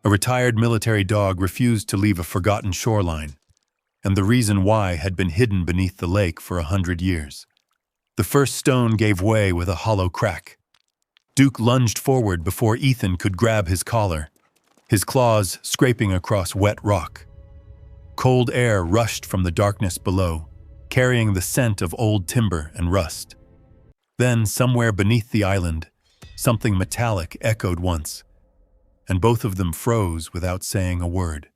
A retired military dog refused to leave a forgotten shoreline, and the reason why had been hidden beneath the lake for 100 years. The first stone gave way with a hollow crack. Duke lunged forward before Ethan could grab his collar, his claws scraping across wet rock. Cold air rushed from the darkness below, carrying the scent of old timber and rust. Then, somewhere beneath the island, something metallic echoed once, and both of them froze without saying a word.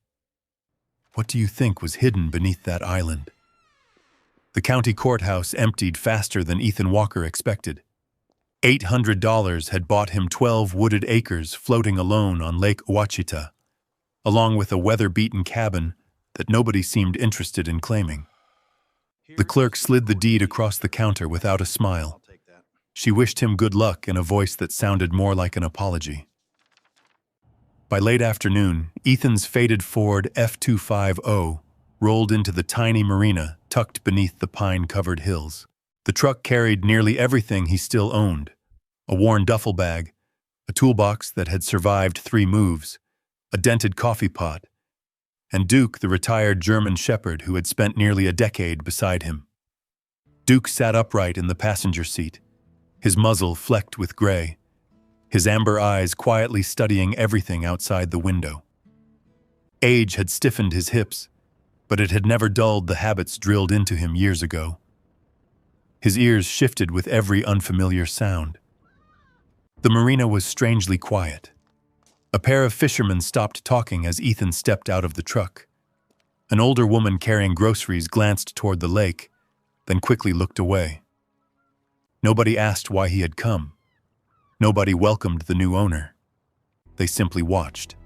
What do you think was hidden beneath that island? The county courthouse emptied faster than Ethan Walker expected. $800 had bought him 12 wooded acres floating alone on Lake Ouachita, along with a weather-beaten cabin that nobody seemed interested in claiming. The clerk slid the deed across the counter without a smile. She wished him good luck in a voice that sounded more like an apology. By late afternoon, Ethan's faded Ford F250 rolled into the tiny marina tucked beneath the pine-covered hills. The truck carried nearly everything he still owned: a worn duffel bag, a toolbox that had survived 3 moves, a dented coffee pot, and Duke, the retired German shepherd who had spent nearly a decade beside him. Duke sat upright in the passenger seat, his muzzle flecked with gray, his amber eyes quietly studying everything outside the window. Age had stiffened his hips, but it had never dulled the habits drilled into him years ago. His ears shifted with every unfamiliar sound. The marina was strangely quiet. A pair of fishermen stopped talking as Ethan stepped out of the truck. An older woman carrying groceries glanced toward the lake, then quickly looked away. Nobody asked why he had come. Nobody welcomed the new owner. They simply watched.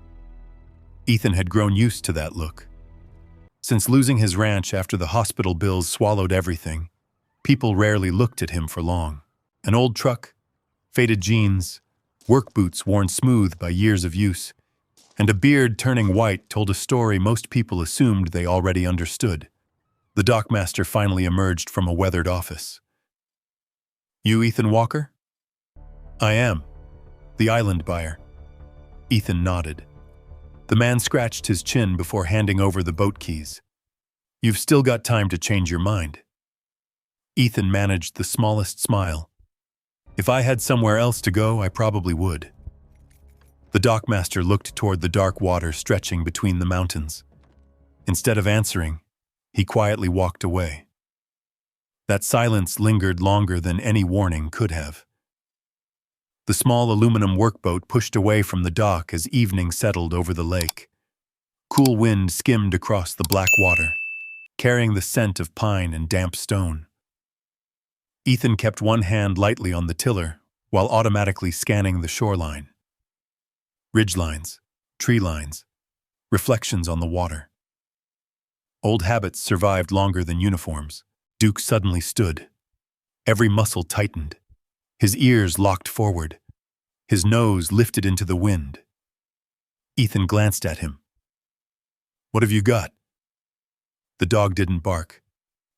Ethan had grown used to that look. Since losing his ranch after the hospital bills swallowed everything, people rarely looked at him for long. An old truck, faded jeans, work boots worn smooth by years of use, and a beard turning white told a story most people assumed they already understood. The dockmaster finally emerged from a weathered office. "You Ethan Walker?" "I am. The island buyer." Ethan nodded. The man scratched his chin before handing over the boat keys. "You've still got time to change your mind." Ethan managed the smallest smile. "If I had somewhere else to go, I probably would." The dockmaster looked toward the dark water stretching between the mountains. Instead of answering, he quietly walked away. That silence lingered longer than any warning could have. The small aluminum workboat pushed away from the dock as evening settled over the lake. Cool wind skimmed across the black water, carrying the scent of pine and damp stone. Ethan kept one hand lightly on the tiller while automatically scanning the shoreline. Ridgelines, tree lines, reflections on the water. Old habits survived longer than uniforms. Duke suddenly stood. Every muscle tightened. His ears locked forward. His nose lifted into the wind. Ethan glanced at him. "What have you got?" The dog didn't bark.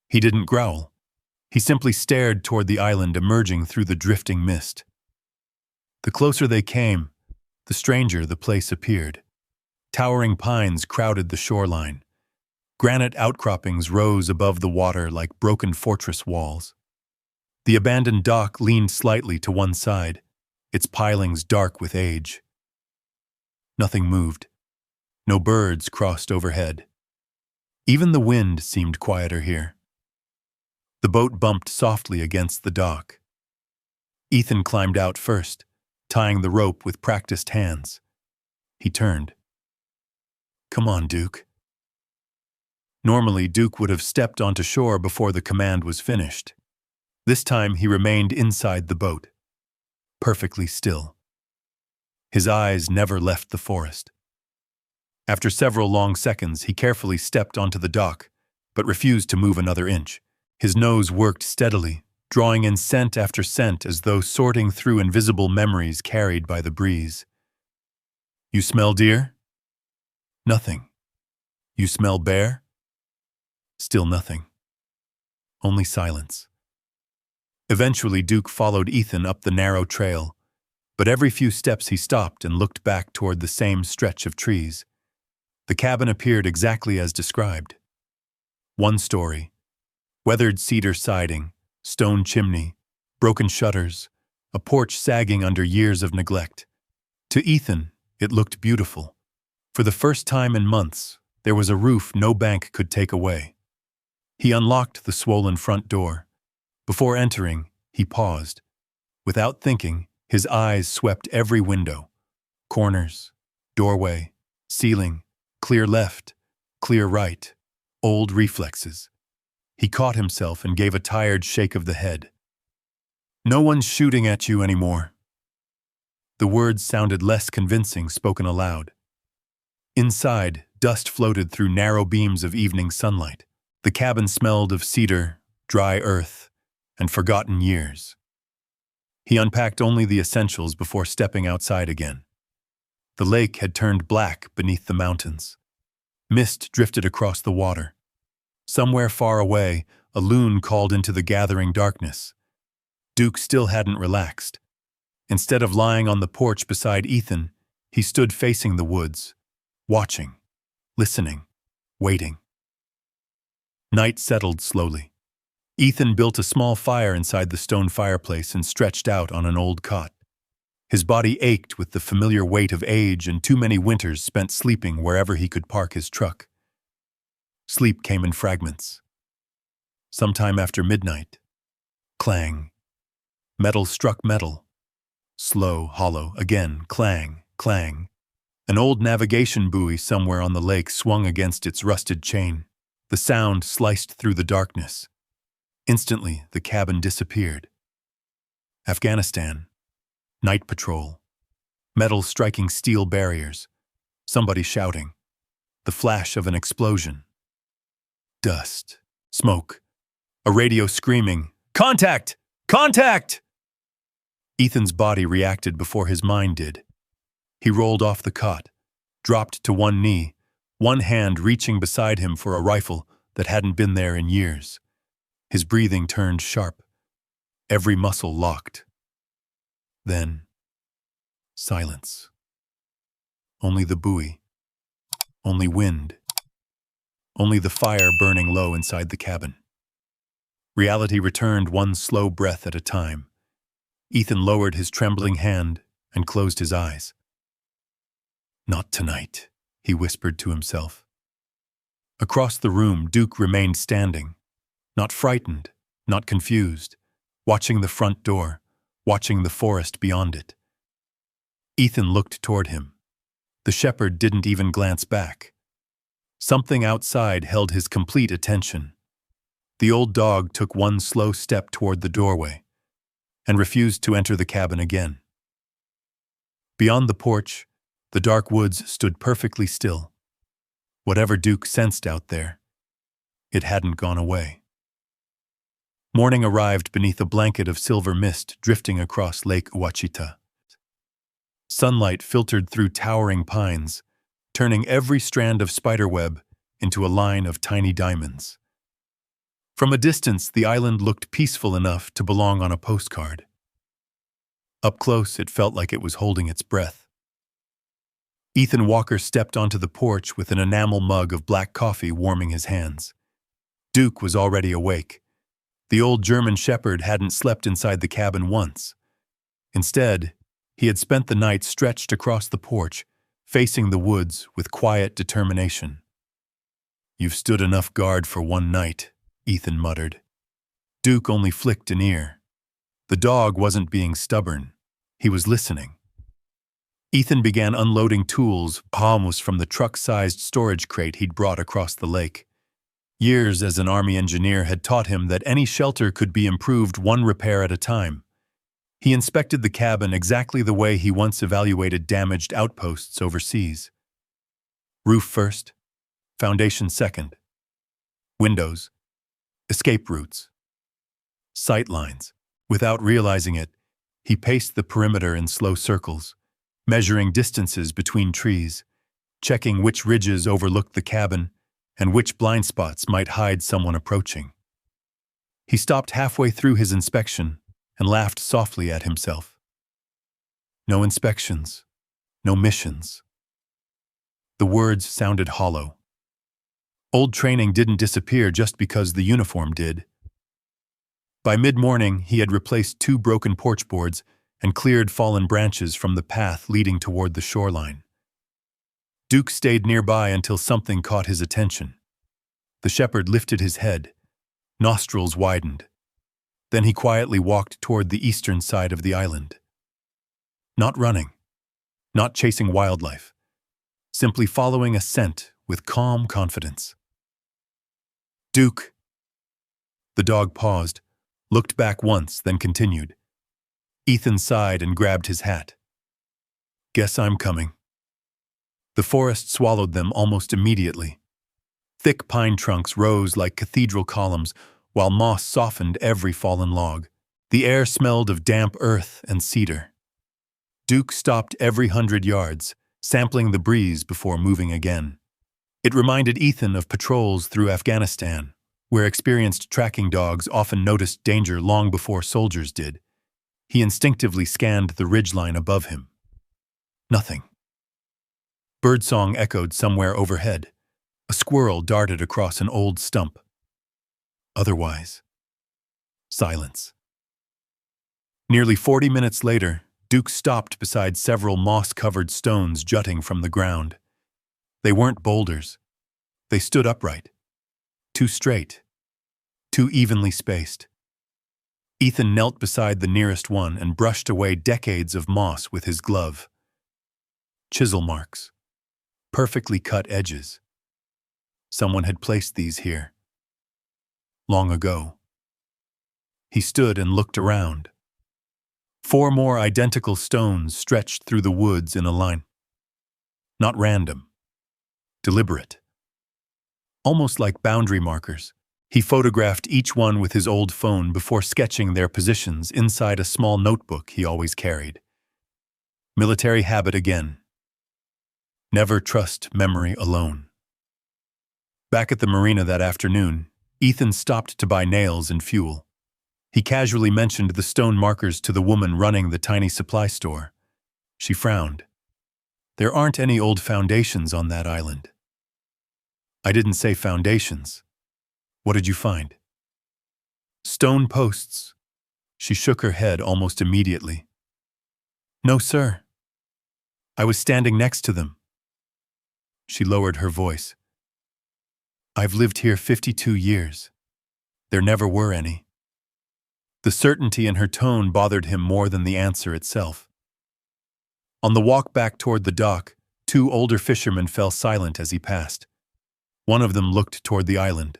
He didn't growl. He simply stared toward the island emerging through the drifting mist. The closer they came, the stranger the place appeared. Towering pines crowded the shoreline. Granite outcroppings rose above the water like broken fortress walls. The abandoned dock leaned slightly to one side, its pilings dark with age. Nothing moved. No birds crossed overhead. Even the wind seemed quieter here. The boat bumped softly against the dock. Ethan climbed out first, tying the rope with practiced hands. He turned. "Come on, Duke." Normally, Duke would have stepped onto shore before the command was finished. This time he remained inside the boat, perfectly still. His eyes never left the forest. After several long seconds, he carefully stepped onto the dock, but refused to move another inch. His nose worked steadily, drawing in scent after scent as though sorting through invisible memories carried by the breeze. "You smell deer?" "Nothing." "You smell bear?" Still nothing. Only silence. Eventually, Duke followed Ethan up the narrow trail, But every few steps he stopped and looked back toward the same stretch of trees. The cabin appeared exactly as described. One story, weathered cedar siding, stone chimney, broken shutters, a porch sagging under years of neglect. To Ethan, it looked beautiful. For the first time in months, there was a roof no bank could take away. He unlocked the swollen front door. Before entering, he paused. Without thinking, his eyes swept every window. Corners, doorway, ceiling, clear left, clear right, old reflexes. He caught himself and gave a tired shake of the head. "No one's shooting at you anymore." The words sounded less convincing spoken aloud. Inside, dust floated through narrow beams of evening sunlight. The cabin smelled of cedar, dry earth, and forgotten years. He unpacked only the essentials before stepping outside again. The lake had turned black beneath the mountains. Mist drifted across the water. Somewhere far away, a loon called into the gathering darkness. Duke still hadn't relaxed. Instead of lying on the porch beside Ethan, he stood facing the woods, watching, listening, waiting. Night settled slowly. Ethan built a small fire inside the stone fireplace and stretched out on an old cot. His body ached with the familiar weight of age and too many winters spent sleeping wherever he could park his truck. Sleep came in fragments. Sometime after midnight, clang. Metal struck metal. Slow, hollow, again, clang, clang. An old navigation buoy somewhere on the lake swung against its rusted chain. The sound sliced through the darkness. Instantly, the cabin disappeared. Afghanistan. Night patrol. Metal striking steel barriers. Somebody shouting. The flash of an explosion. Dust. Smoke. A radio screaming, "Contact! Contact!" Ethan's body reacted before his mind did. He rolled off the cot, dropped to one knee, one hand reaching beside him for a rifle that hadn't been there in years. His breathing turned sharp, every muscle locked. Then, silence. Only the buoy. Only wind. Only the fire burning low inside the cabin. Reality returned one slow breath at a time. Ethan lowered his trembling hand and closed his eyes. "Not tonight," he whispered to himself. Across the room, Duke remained standing, not frightened, not confused, watching the front door, watching the forest beyond it. Ethan looked toward him. The shepherd didn't even glance back. Something outside held his complete attention. The old dog took one slow step toward the doorway and refused to enter the cabin again. Beyond the porch, the dark woods stood perfectly still. Whatever Duke sensed out there, it hadn't gone away. Morning arrived beneath a blanket of silver mist drifting across Lake Ouachita. Sunlight filtered through towering pines, turning every strand of spiderweb into a line of tiny diamonds. From a distance, the island looked peaceful enough to belong on a postcard. Up close, it felt like it was holding its breath. Ethan Walker stepped onto the porch with an enamel mug of black coffee warming his hands. Duke was already awake. The old German shepherd hadn't slept inside the cabin once. Instead, he had spent the night stretched across the porch, facing the woods with quiet determination. "You've stood enough guard for one night," Ethan muttered. Duke only flicked an ear. The dog wasn't being stubborn. He was listening. Ethan began unloading tools, palms from the truck-sized storage crate he'd brought across the lake. Years as an Army engineer had taught him that any shelter could be improved one repair at a time. He inspected the cabin exactly the way he once evaluated damaged outposts overseas. Roof first, foundation second. Windows, escape routes, sight lines. Without realizing it, he paced the perimeter in slow circles, measuring distances between trees, checking which ridges overlooked the cabin and which blind spots might hide someone approaching. He stopped halfway through his inspection and laughed softly at himself. No inspections. No missions. The words sounded hollow. Old training didn't disappear just because the uniform did. By mid-morning, he had replaced 2 broken porch boards and cleared fallen branches from the path leading toward the shoreline. Duke stayed nearby until something caught his attention. The shepherd lifted his head, nostrils widened. Then he quietly walked toward the eastern side of the island. Not running, not chasing wildlife, simply following a scent with calm confidence. "Duke." The dog paused, looked back once, then continued. Ethan sighed and grabbed his hat. "Guess I'm coming." The forest swallowed them almost immediately. Thick pine trunks rose like cathedral columns, while moss softened every fallen log. The air smelled of damp earth and cedar. Duke stopped every 100 yards, sampling the breeze before moving again. It reminded Ethan of patrols through Afghanistan, where experienced tracking dogs often noticed danger long before soldiers did. He instinctively scanned the ridgeline above him. Nothing. Birdsong echoed somewhere overhead. A squirrel darted across an old stump. Otherwise, silence. Nearly 40 minutes later, Duke stopped beside several moss-covered stones jutting from the ground. They weren't boulders. They stood upright. Too straight. Too evenly spaced. Ethan knelt beside the nearest one and brushed away decades of moss with his glove. Chisel marks. Perfectly cut edges. Someone had placed these here. Long ago. He stood and looked around. 4 more identical stones stretched through the woods in a line. Not random. Deliberate. Almost like boundary markers. He photographed each one with his old phone before sketching their positions inside a small notebook he always carried. Military habit again. Never trust memory alone. Back at the marina that afternoon, Ethan stopped to buy nails and fuel. He casually mentioned the stone markers to the woman running the tiny supply store. She frowned. "There aren't any old foundations on that island." "I didn't say foundations. What did you find?" "Stone posts." She shook her head almost immediately. "No, sir. I was standing next to them." She lowered her voice. "I've lived here 52 years. There never were any." The certainty in her tone bothered him more than the answer itself. On the walk back toward the dock, 2 older fishermen fell silent as he passed. One of them looked toward the island,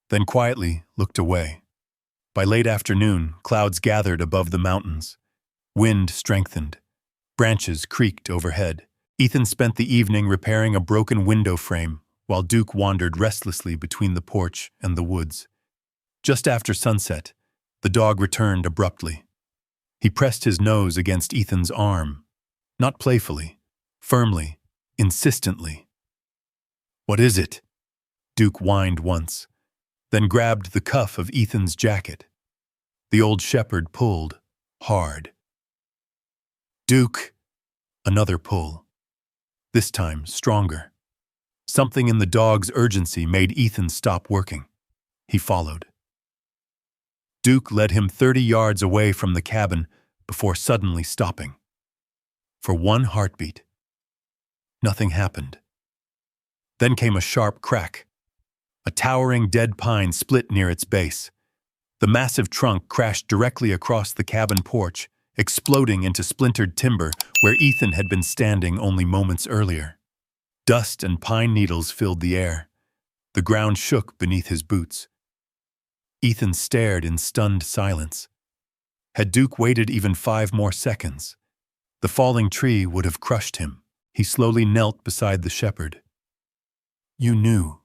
then quietly looked away. By late afternoon, clouds gathered above the mountains. Wind strengthened. Branches creaked overhead. Ethan spent the evening repairing a broken window frame, while Duke wandered restlessly between the porch and the woods. Just after sunset, the dog returned abruptly. He pressed his nose against Ethan's arm, not playfully, firmly, insistently. "What is it?" Duke whined once, then grabbed the cuff of Ethan's jacket. The old shepherd pulled, hard. "Duke!" Another pull. This time stronger. Something in the dog's urgency made Ethan stop working. He followed. Duke led him 30 yards away from the cabin before suddenly stopping. For one heartbeat. Nothing happened. Then came a sharp crack. A towering dead pine split near its base. The massive trunk crashed directly across the cabin porch, exploding into splintered timber where Ethan had been standing only moments earlier. Dust and pine needles filled the air. The ground shook beneath his boots. Ethan stared in stunned silence. Had Duke waited even 5 more seconds, the falling tree would have crushed him. He slowly knelt beside the shepherd. "You knew."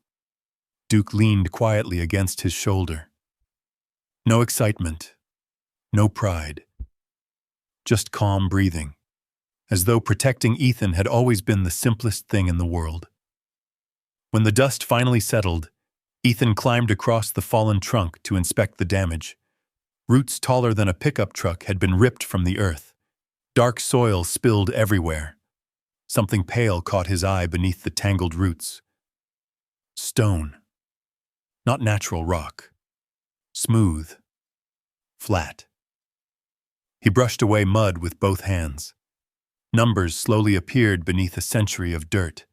Duke leaned quietly against his shoulder. No excitement, no pride. Just calm breathing, as though protecting Ethan had always been the simplest thing in the world. When the dust finally settled, Ethan climbed across the fallen trunk to inspect the damage. Roots taller than a pickup truck had been ripped from the earth. Dark soil spilled everywhere. Something pale caught his eye beneath the tangled roots. Stone. Not natural rock. Smooth. Flat. He brushed away mud with both hands. Numbers slowly appeared beneath a century of dirt.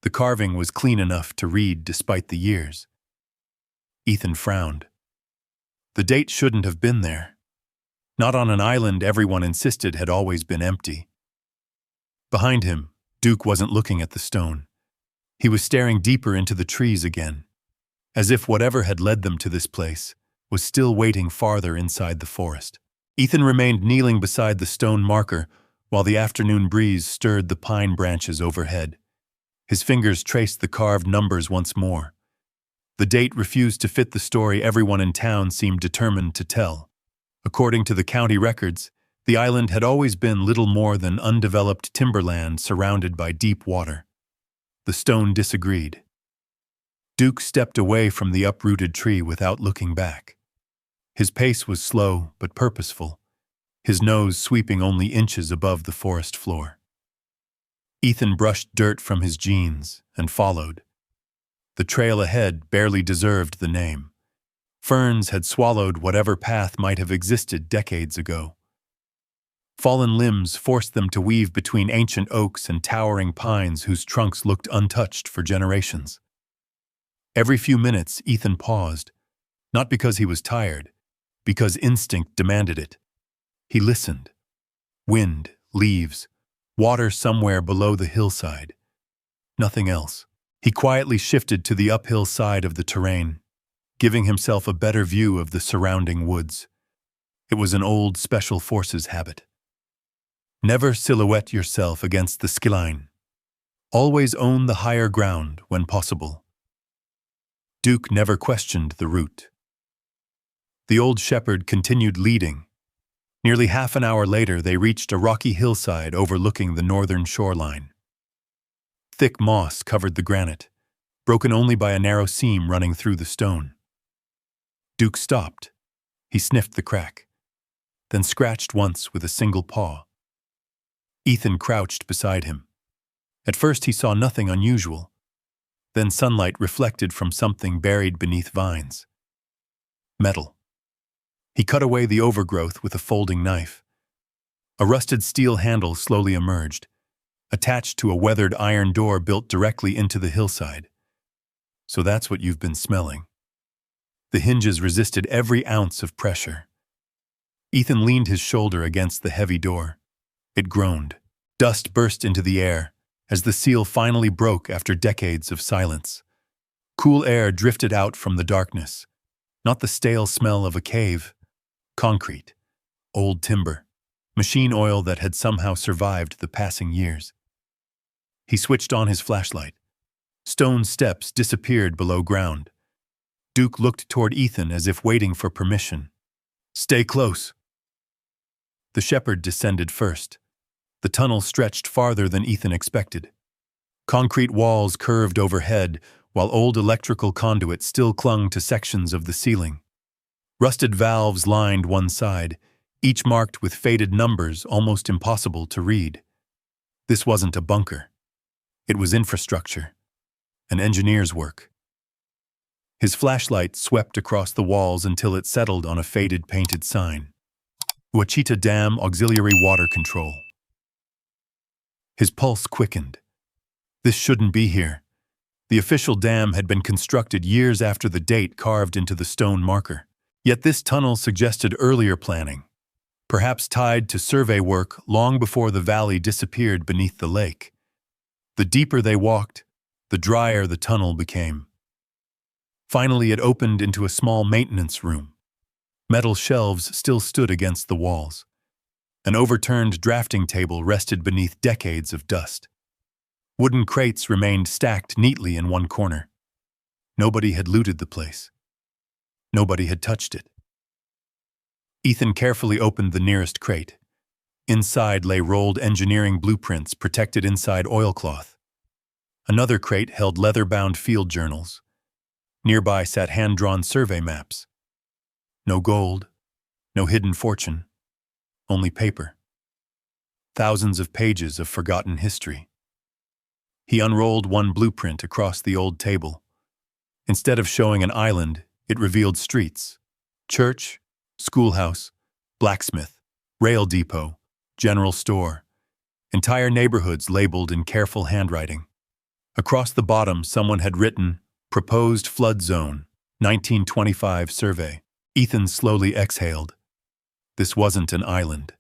The carving was clean enough to read despite the years. Ethan frowned. The date shouldn't have been there. Not on an island everyone insisted had always been empty. Behind him, Duke wasn't looking at the stone. He was staring deeper into the trees again, as if whatever had led them to this place was still waiting farther inside the forest. Ethan remained kneeling beside the stone marker while the afternoon breeze stirred the pine branches overhead. His fingers traced the carved numbers once more. The date refused to fit the story everyone in town seemed determined to tell. According to the county records, the island had always been little more than undeveloped timberland surrounded by deep water. The stone disagreed. Duke stepped away from the uprooted tree without looking back. His pace was slow but purposeful, his nose sweeping only inches above the forest floor. Ethan brushed dirt from his jeans and followed. The trail ahead barely deserved the name. Ferns had swallowed whatever path might have existed decades ago. Fallen limbs forced them to weave between ancient oaks and towering pines whose trunks looked untouched for generations. Every few minutes, Ethan paused, not because he was tired, because instinct demanded it. He listened. Wind, leaves, water somewhere below the hillside. Nothing else. He quietly shifted to the uphill side of the terrain, giving himself a better view of the surrounding woods. It was an old Special Forces habit. Never silhouette yourself against the skyline. Always own the higher ground when possible. Duke never questioned the route. The old shepherd continued leading. Nearly half an hour later, they reached a rocky hillside overlooking the northern shoreline. Thick moss covered the granite, broken only by a narrow seam running through the stone. Duke stopped. He sniffed the crack, then scratched once with a single paw. Ethan crouched beside him. At first he saw nothing unusual. Then sunlight reflected from something buried beneath vines. Metal. He cut away the overgrowth with a folding knife. A rusted steel handle slowly emerged, attached to a weathered iron door built directly into the hillside. So that's what you've been smelling. The hinges resisted every ounce of pressure. Ethan leaned his shoulder against the heavy door. It groaned. Dust burst into the air as the seal finally broke after decades of silence. Cool air drifted out from the darkness. Not the stale smell of a cave. Concrete. Old timber. Machine oil that had somehow survived the passing years. He switched on his flashlight. Stone steps disappeared below ground. Duke looked toward Ethan as if waiting for permission. "Stay close." The shepherd descended first. The tunnel stretched farther than Ethan expected. Concrete walls curved overhead, while old electrical conduit still clung to sections of the ceiling. Rusted valves lined one side, each marked with faded numbers almost impossible to read. This wasn't a bunker. It was infrastructure. An engineer's work. His flashlight swept across the walls until it settled on a faded painted sign. Ouachita Dam Auxiliary Water Control. His pulse quickened. This shouldn't be here. The official dam had been constructed years after the date carved into the stone marker. Yet this tunnel suggested earlier planning, perhaps tied to survey work long before the valley disappeared beneath the lake. The deeper they walked, the drier the tunnel became. Finally, it opened into a small maintenance room. Metal shelves still stood against the walls. An overturned drafting table rested beneath decades of dust. Wooden crates remained stacked neatly in one corner. Nobody had looted the place. Nobody had touched it. Ethan carefully opened the nearest crate. Inside lay rolled engineering blueprints protected inside oilcloth. Another crate held leather-bound field journals. Nearby sat hand-drawn survey maps. No gold, no hidden fortune, only paper. thousands of pages of forgotten history. He unrolled one blueprint across the old table. Instead of showing an island, it revealed streets, church, schoolhouse, blacksmith, rail depot, general store, entire neighborhoods labeled in careful handwriting. Across the bottom, someone had written, "Proposed Flood Zone, 1925 Survey." Ethan slowly exhaled. This wasn't an island.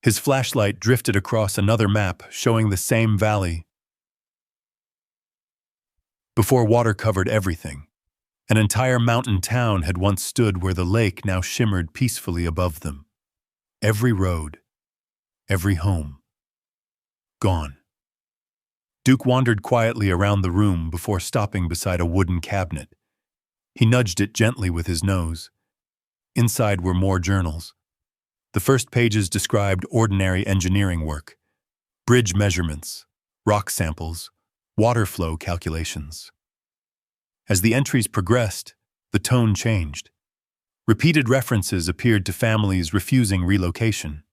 His flashlight drifted across another map showing the same valley. Before water covered everything, an entire mountain town had once stood where the lake now shimmered peacefully above them. Every road, every home, gone. Duke wandered quietly around the room before stopping beside a wooden cabinet. He nudged it gently with his nose. Inside were more journals. The first pages described ordinary engineering work, bridge measurements, rock samples, water flow calculations. As the entries progressed, the tone changed. Repeated references appeared to families refusing relocation,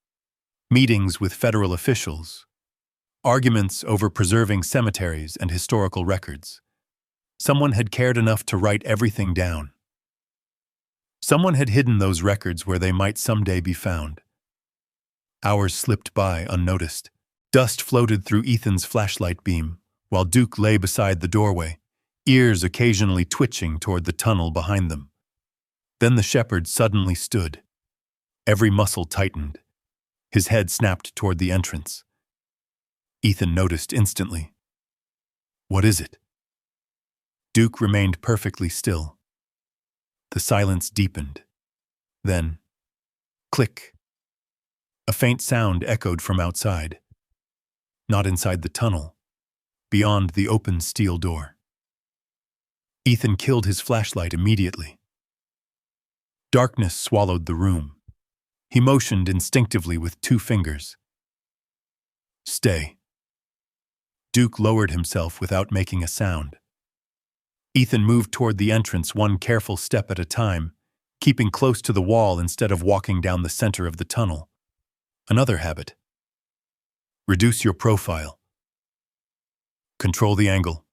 meetings with federal officials, arguments over preserving cemeteries and historical records. Someone had cared enough to write everything down. Someone had hidden those records where they might someday be found. Hours slipped by unnoticed. Dust floated through Ethan's flashlight beam, while Duke lay beside the doorway, ears occasionally twitching toward the tunnel behind them. Then the shepherd suddenly stood. Every muscle tightened. His head snapped toward the entrance. Ethan noticed instantly. "What is it?" Duke remained perfectly still. The silence deepened. Then, click. A faint sound echoed from outside. Not inside the tunnel, beyond the open steel door. Ethan killed his flashlight immediately. Darkness swallowed the room. He motioned instinctively with 2 fingers. "Stay." Duke lowered himself without making a sound. Ethan moved toward the entrance one careful step at a time, keeping close to the wall instead of walking down the center of the tunnel. Another habit. Reduce your profile. Control the angle.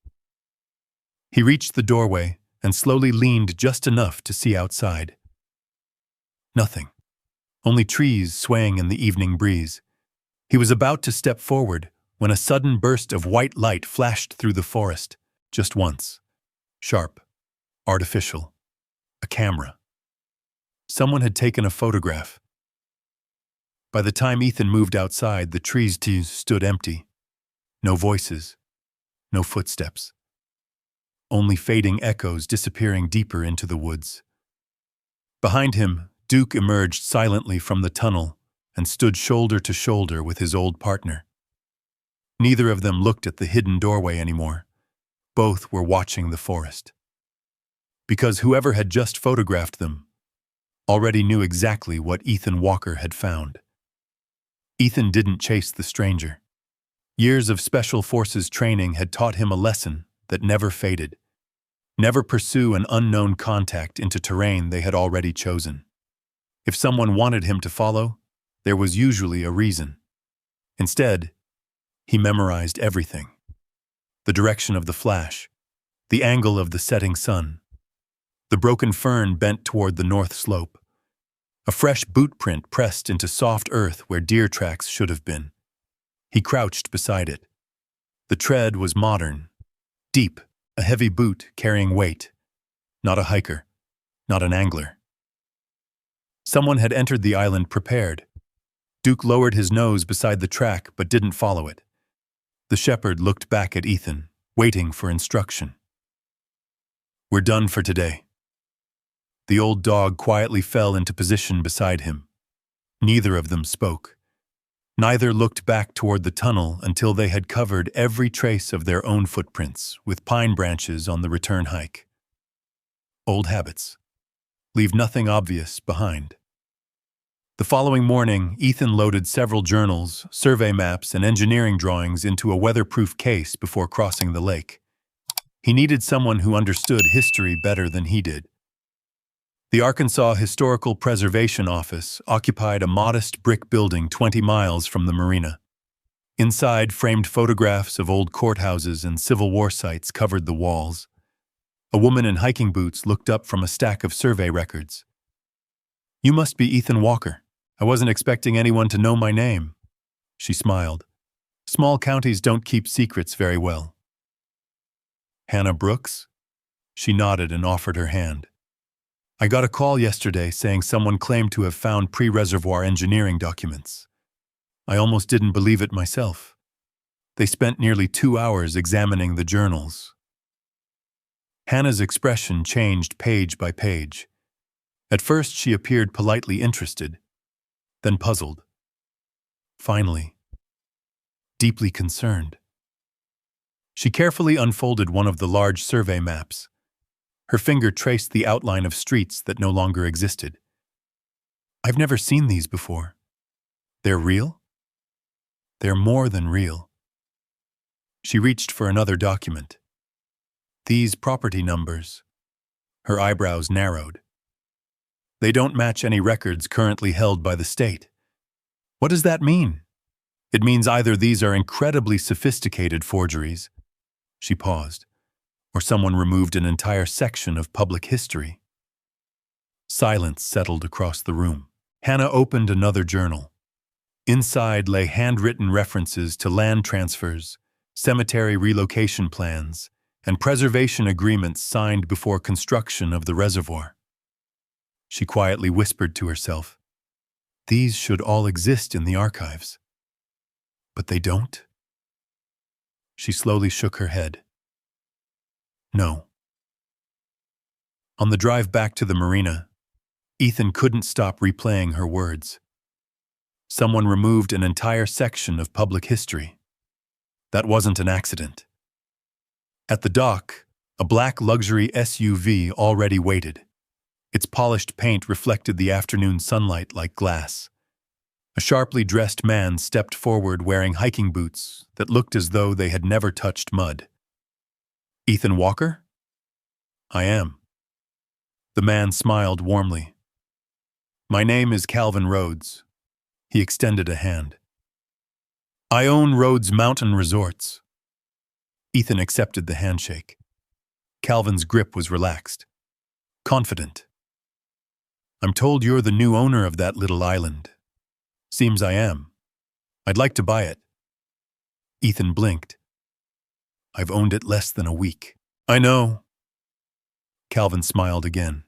He reached the doorway and slowly leaned just enough to see outside. Nothing. Only trees swaying in the evening breeze. He was about to step forward when a sudden burst of white light flashed through the forest, just once. Sharp, artificial, a camera. Someone had taken a photograph. By the time Ethan moved outside, the trees stood empty. No voices, no footsteps. Only fading echoes disappearing deeper into the woods. Behind him, Duke emerged silently from the tunnel and stood shoulder to shoulder with his old partner. Neither of them looked at the hidden doorway anymore. Both were watching the forest. Because whoever had just photographed them already knew exactly what Ethan Walker had found. Ethan didn't chase the stranger. Years of Special Forces training had taught him a lesson that never faded. Never pursue an unknown contact into terrain they had already chosen. If someone wanted him to follow, there was usually a reason. Instead, he memorized everything. The direction of the flash, the angle of the setting sun, the broken fern bent toward the north slope, a fresh boot print pressed into soft earth where deer tracks should have been. He crouched beside it. The tread was modern, deep, a heavy boot carrying weight. Not a hiker, not an angler. Someone had entered the island prepared. Duke lowered his nose beside the track but didn't follow it. The shepherd looked back at Ethan, waiting for instruction. "We're done for today." The old dog quietly fell into position beside him. Neither of them spoke. Neither looked back toward the tunnel until they had covered every trace of their own footprints with pine branches on the return hike. Old habits. Leave nothing obvious behind. The following morning, Ethan loaded several journals, survey maps, and engineering drawings into a weatherproof case before crossing the lake. He needed someone who understood history better than he did. The Arkansas Historical Preservation Office occupied a modest brick building 20 miles from the marina. Inside, framed photographs of old courthouses and Civil War sites covered the walls. A woman in hiking boots looked up from a stack of survey records. "You must be Ethan Walker. I wasn't expecting anyone to know my name." She smiled. "Small counties don't keep secrets very well." "Hannah Brooks?" She nodded and offered her hand. "I got a call yesterday saying someone claimed to have found pre-reservoir engineering documents. I almost didn't believe it myself. They spent nearly 2 hours examining the journals." Hannah's expression changed page by page. At first she appeared politely interested, then puzzled. Finally, deeply concerned. She carefully unfolded one of the large survey maps. Her finger traced the outline of streets that no longer existed. "I've never seen these before. They're real?" "They're more than real." She reached for another document. "These property numbers." Her eyebrows narrowed. "They don't match any records currently held by the state." "What does that mean?" "It means either these are incredibly sophisticated forgeries," she paused, "or someone removed an entire section of public history." Silence settled across the room. Hannah opened another journal. Inside lay handwritten references to land transfers, cemetery relocation plans, and preservation agreements signed before construction of the reservoir. She quietly whispered to herself, "These should all exist in the archives." But they don't? She slowly shook her head. No. On the drive back to the marina, Ethan couldn't stop replaying her words. Someone removed an entire section of public history. That wasn't an accident. At the dock, a black luxury SUV already waited. Its polished paint reflected the afternoon sunlight like glass. A sharply dressed man stepped forward wearing hiking boots that looked as though they had never touched mud. "Ethan Walker?" "I am." The man smiled warmly. "My name is Calvin Rhodes." He extended a hand. "I own Rhodes Mountain Resorts." Ethan accepted the handshake. Calvin's grip was relaxed. Confident. "I'm told you're the new owner of that little island." "Seems I am. I'd like to buy it." Ethan blinked. "I've owned it less than a week." "I know." Calvin smiled again.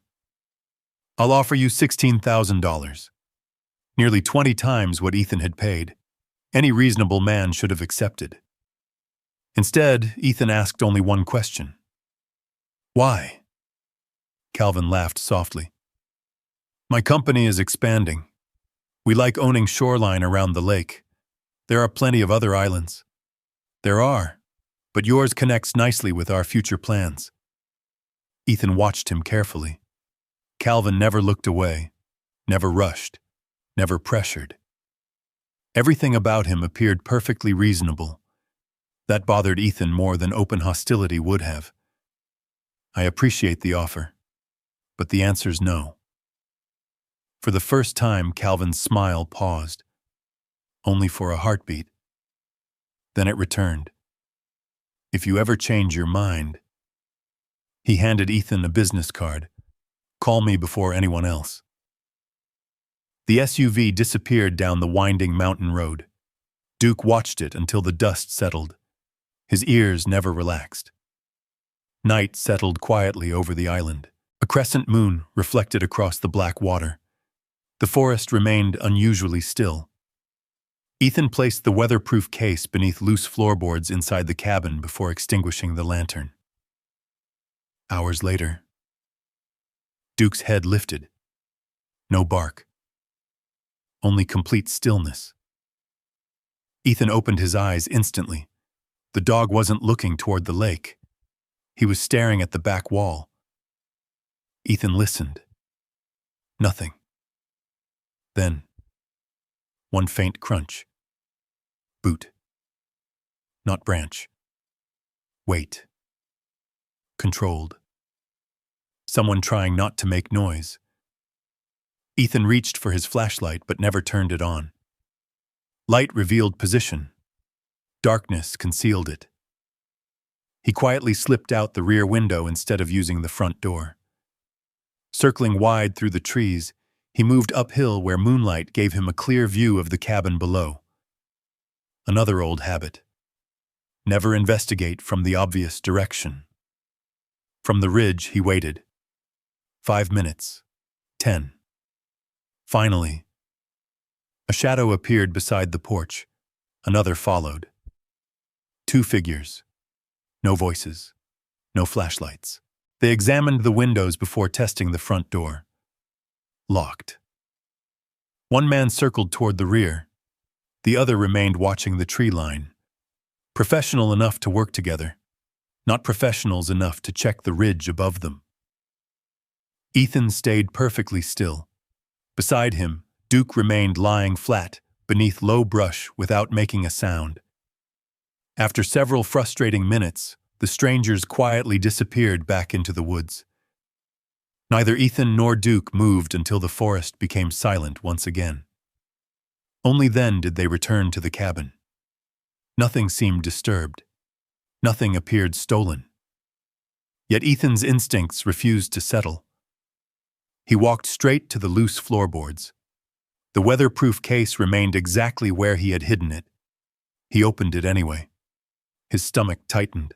"I'll offer you $16,000. Nearly 20 times what Ethan had paid. Any reasonable man should have accepted. Instead, Ethan asked only one question. "Why?" Calvin laughed softly. "My company is expanding. We like owning shoreline around the lake. There are plenty of other islands." "There are, but yours connects nicely with our future plans." Ethan watched him carefully. Calvin never looked away, never rushed, never pressured. Everything about him appeared perfectly reasonable. That bothered Ethan more than open hostility would have. "I appreciate the offer, but the answer's no." For the first time, Calvin's smile paused, only for a heartbeat. Then it returned. "If you ever change your mind..." He handed Ethan a business card. "Call me before anyone else." The SUV disappeared down the winding mountain road. Duke watched it until the dust settled. His ears never relaxed. Night settled quietly over the island. A crescent moon reflected across the black water. The forest remained unusually still. Ethan placed the weatherproof case beneath loose floorboards inside the cabin before extinguishing the lantern. Hours later, Duke's head lifted. No bark. Only complete stillness. Ethan opened his eyes instantly. The dog wasn't looking toward the lake. He was staring at the back wall. Ethan listened. Nothing. Then, one faint crunch. Boot. Not branch. Wait. Controlled. Someone trying not to make noise. Ethan reached for his flashlight but never turned it on. Light revealed position. Darkness concealed it. He quietly slipped out the rear window instead of using the front door. Circling wide through the trees, he moved uphill where moonlight gave him a clear view of the cabin below. Another old habit. Never investigate from the obvious direction. From the ridge, he waited. 5 minutes. 10. Finally, a shadow appeared beside the porch. Another followed. 2 figures. No voices. No flashlights. They examined the windows before testing the front door. Locked. One man circled toward the rear. The other remained watching the tree line. Professional enough to work together, not professionals enough to check the ridge above them. Ethan stayed perfectly still. Beside him, Duke remained lying flat, beneath low brush without making a sound. After several frustrating minutes, the strangers quietly disappeared back into the woods. Neither Ethan nor Duke moved until the forest became silent once again. Only then did they return to the cabin. Nothing seemed disturbed. Nothing appeared stolen. Yet Ethan's instincts refused to settle. He walked straight to the loose floorboards. The weatherproof case remained exactly where he had hidden it. He opened it anyway. His stomach tightened.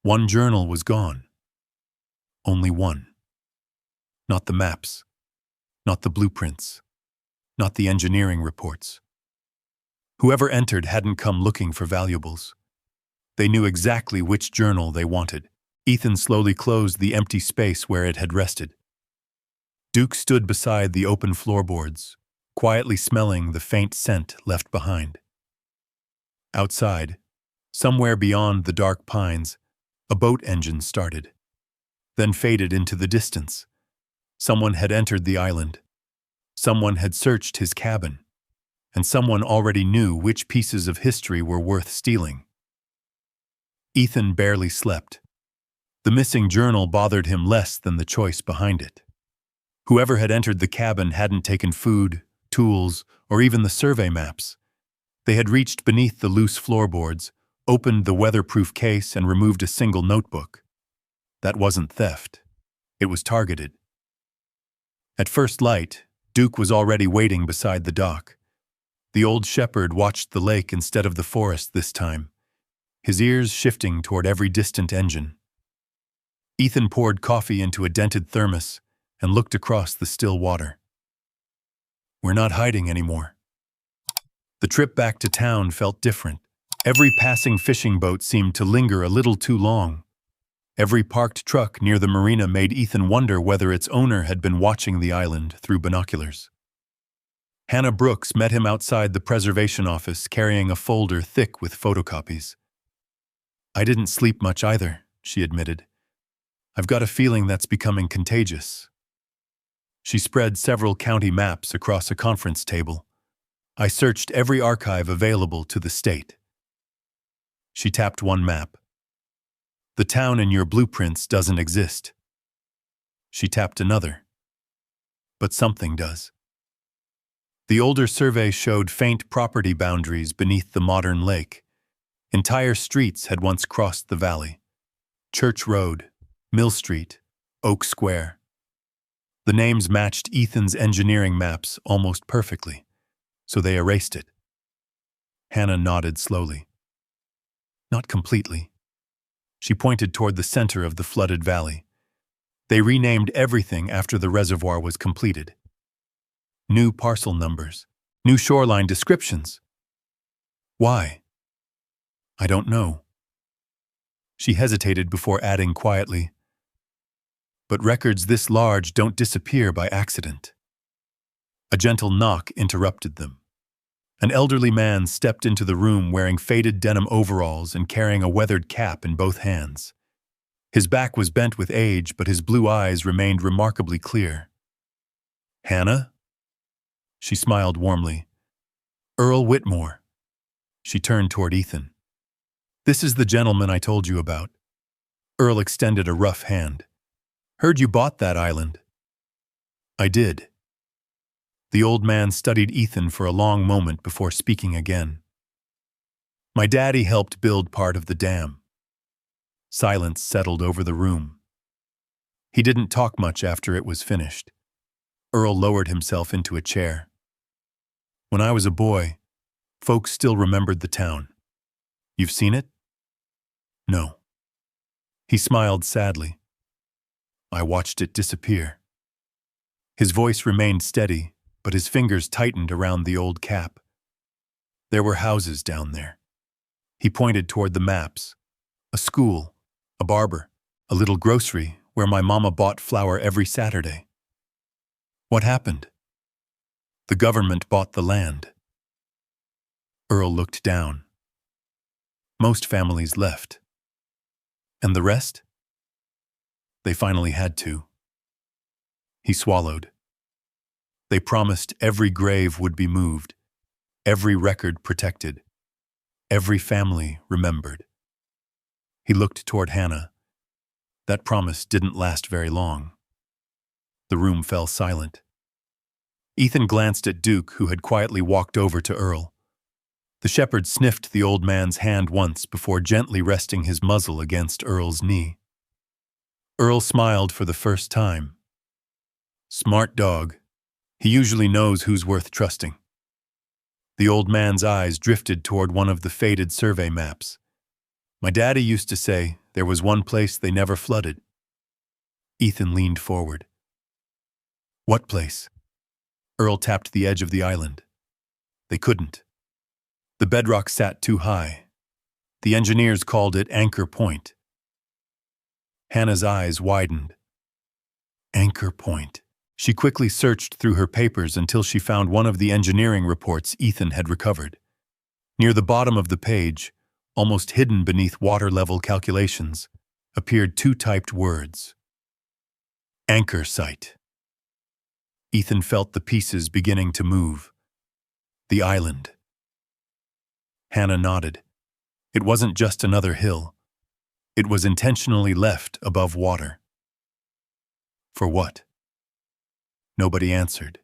One journal was gone. Only one. Not the maps. Not the blueprints. Not the engineering reports. Whoever entered hadn't come looking for valuables. They knew exactly which journal they wanted. Ethan slowly closed the empty space where it had rested. Duke stood beside the open floorboards, quietly smelling the faint scent left behind. Outside, somewhere beyond the dark pines, a boat engine started, then faded into the distance. Someone had entered the island. Someone had searched his cabin. And someone already knew which pieces of history were worth stealing. Ethan barely slept. The missing journal bothered him less than the choice behind it. Whoever had entered the cabin hadn't taken food, tools, or even the survey maps. They had reached beneath the loose floorboards, opened the weatherproof case, and removed a single notebook. That wasn't theft. It was targeted. At first light, Duke was already waiting beside the dock. The old shepherd watched the lake instead of the forest this time, his ears shifting toward every distant engine. Ethan poured coffee into a dented thermos and looked across the still water. We're not hiding anymore. The trip back to town felt different. Every passing fishing boat seemed to linger a little too long. Every parked truck near the marina made Ethan wonder whether its owner had been watching the island through binoculars. Hannah Brooks met him outside the preservation office carrying a folder thick with photocopies. I didn't sleep much either, she admitted. I've got a feeling that's becoming contagious. She spread several county maps across a conference table. I searched every archive available to the state. She tapped one map. The town in your blueprints doesn't exist. She tapped another. But something does. The older survey showed faint property boundaries beneath the modern lake. Entire streets had once crossed the valley. Church Road, Mill Street, Oak Square. The names matched Ethan's engineering maps almost perfectly, so they erased it. Hannah nodded slowly. Not completely. She pointed toward the center of the flooded valley. They renamed everything after the reservoir was completed. New parcel numbers, new shoreline descriptions. Why? I don't know. She hesitated before adding quietly, but records this large don't disappear by accident. A gentle knock interrupted them. An elderly man stepped into the room wearing faded denim overalls and carrying a weathered cap in both hands. His back was bent with age, but his blue eyes remained remarkably clear. Hannah? She smiled warmly. Earl Whitmore. She turned toward Ethan. This is the gentleman I told you about. Earl extended a rough hand. Heard you bought that island. I did. The old man studied Ethan for a long moment before speaking again. My daddy helped build part of the dam. Silence settled over the room. He didn't talk much after it was finished. Earl lowered himself into a chair. When I was a boy, folks still remembered the town. You've seen it? No. He smiled sadly. I watched it disappear. His voice remained steady, but his fingers tightened around the old cap. There were houses down there. He pointed toward the maps. A school, a barber, a little grocery where my mama bought flour every Saturday. What happened? The government bought the land. Earl looked down. Most families left. And the rest? They finally had to. He swallowed. They promised every grave would be moved, every record protected, every family remembered. He looked toward Hannah. That promise didn't last very long. The room fell silent. Ethan glanced at Duke, who had quietly walked over to Earl. The shepherd sniffed the old man's hand once before gently resting his muzzle against Earl's knee. Earl smiled for the first time. Smart dog. He usually knows who's worth trusting. The old man's eyes drifted toward one of the faded survey maps. My daddy used to say there was one place they never flooded. Ethan leaned forward. What place? Earl tapped the edge of the island. They couldn't. The bedrock sat too high. The engineers called it Anchor Point. Hannah's eyes widened. Anchor Point. She quickly searched through her papers until she found one of the engineering reports Ethan had recovered. Near the bottom of the page, almost hidden beneath water-level calculations, appeared two typed words. Anchor site. Ethan felt the pieces beginning to move. The island. Hannah nodded. It wasn't just another hill. It was intentionally left above water. For what? Nobody answered.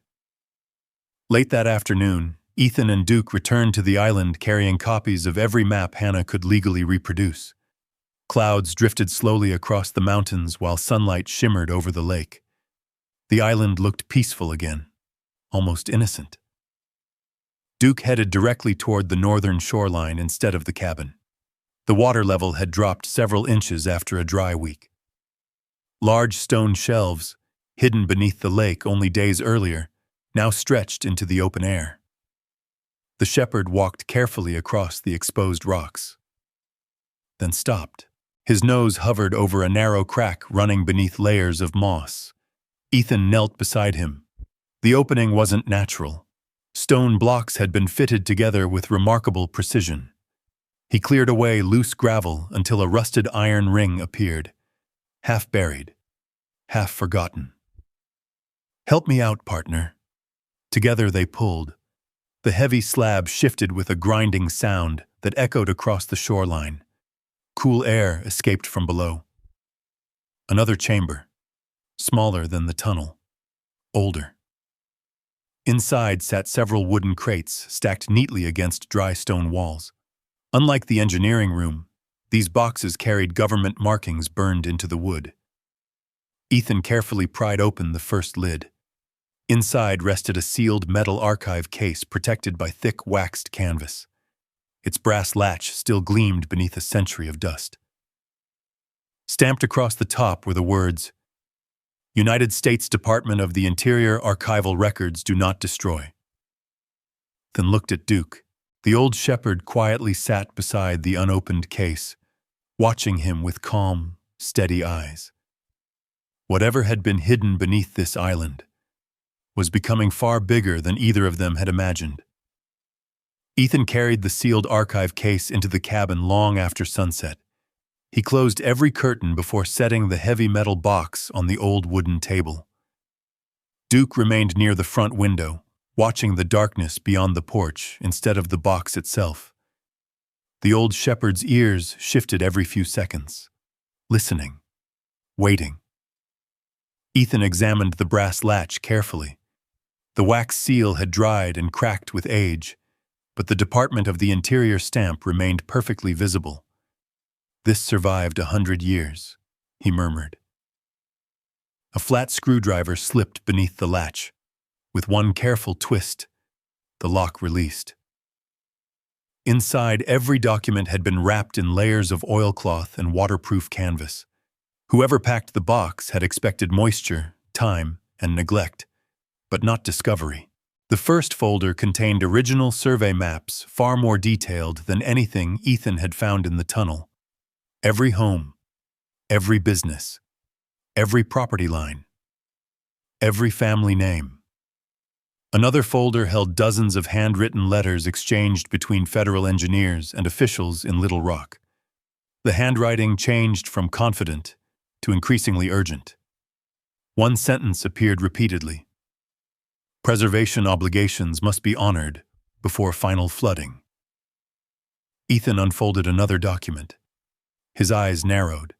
Late that afternoon, Ethan and Duke returned to the island carrying copies of every map Hannah could legally reproduce. Clouds drifted slowly across the mountains while sunlight shimmered over the lake. The island looked peaceful again, almost innocent. Duke headed directly toward the northern shoreline instead of the cabin. The water level had dropped several inches after a dry week. Large stone shelves, hidden beneath the lake only days earlier, now stretched into the open air. The shepherd walked carefully across the exposed rocks, then stopped. His nose hovered over a narrow crack running beneath layers of moss. Ethan knelt beside him. The opening wasn't natural. Stone blocks had been fitted together with remarkable precision. He cleared away loose gravel until a rusted iron ring appeared, half buried, half forgotten. Help me out, partner. Together they pulled. The heavy slab shifted with a grinding sound that echoed across the shoreline. Cool air escaped from below. Another chamber, smaller than the tunnel, older. Inside sat several wooden crates stacked neatly against dry stone walls. Unlike the engineering room, these boxes carried government markings burned into the wood. Ethan carefully pried open the first lid. Inside rested a sealed metal archive case protected by thick waxed canvas. Its brass latch still gleamed beneath a century of dust. Stamped across the top were the words, United States Department of the Interior Archival Records do not destroy. Then looked at Duke. The old shepherd quietly sat beside the unopened case, watching him with calm, steady eyes. Whatever had been hidden beneath this island was becoming far bigger than either of them had imagined. Ethan carried the sealed archive case into the cabin long after sunset. He closed every curtain before setting the heavy metal box on the old wooden table. Duke remained near the front window, watching the darkness beyond the porch instead of the box itself. The old shepherd's ears shifted every few seconds, listening, waiting. Ethan examined the brass latch carefully. The wax seal had dried and cracked with age, but the Department of the Interior stamp remained perfectly visible. "This survived 100 years," he murmured. A flat screwdriver slipped beneath the latch. With one careful twist, the lock released. Inside, every document had been wrapped in layers of oilcloth and waterproof canvas. Whoever packed the box had expected moisture, time, and neglect, but not discovery. The first folder contained original survey maps, far more detailed than anything Ethan had found in the tunnel. Every home, every business, every property line, every family name. Another folder held dozens of handwritten letters exchanged between federal engineers and officials in Little Rock. The handwriting changed from confident to increasingly urgent. One sentence appeared repeatedly: "Preservation obligations must be honored before final flooding." Ethan unfolded another document. His eyes narrowed.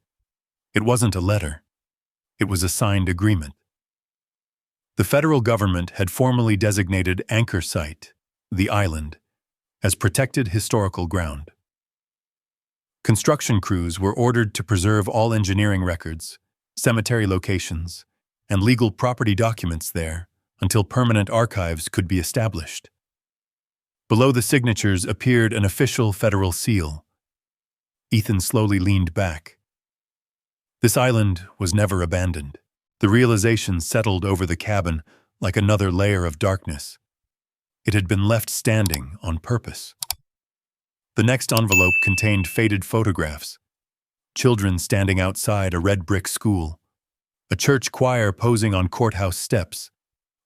It wasn't a letter. It was a signed agreement. The federal government had formally designated Anchor Site, the island, as protected historical ground. Construction crews were ordered to preserve all engineering records, cemetery locations, and legal property documents there until permanent archives could be established. Below the signatures appeared an official federal seal. Ethan slowly leaned back. This island was never abandoned. The realization settled over the cabin like another layer of darkness. It had been left standing on purpose. The next envelope contained faded photographs. Children standing outside a red brick school. A church choir posing on courthouse steps.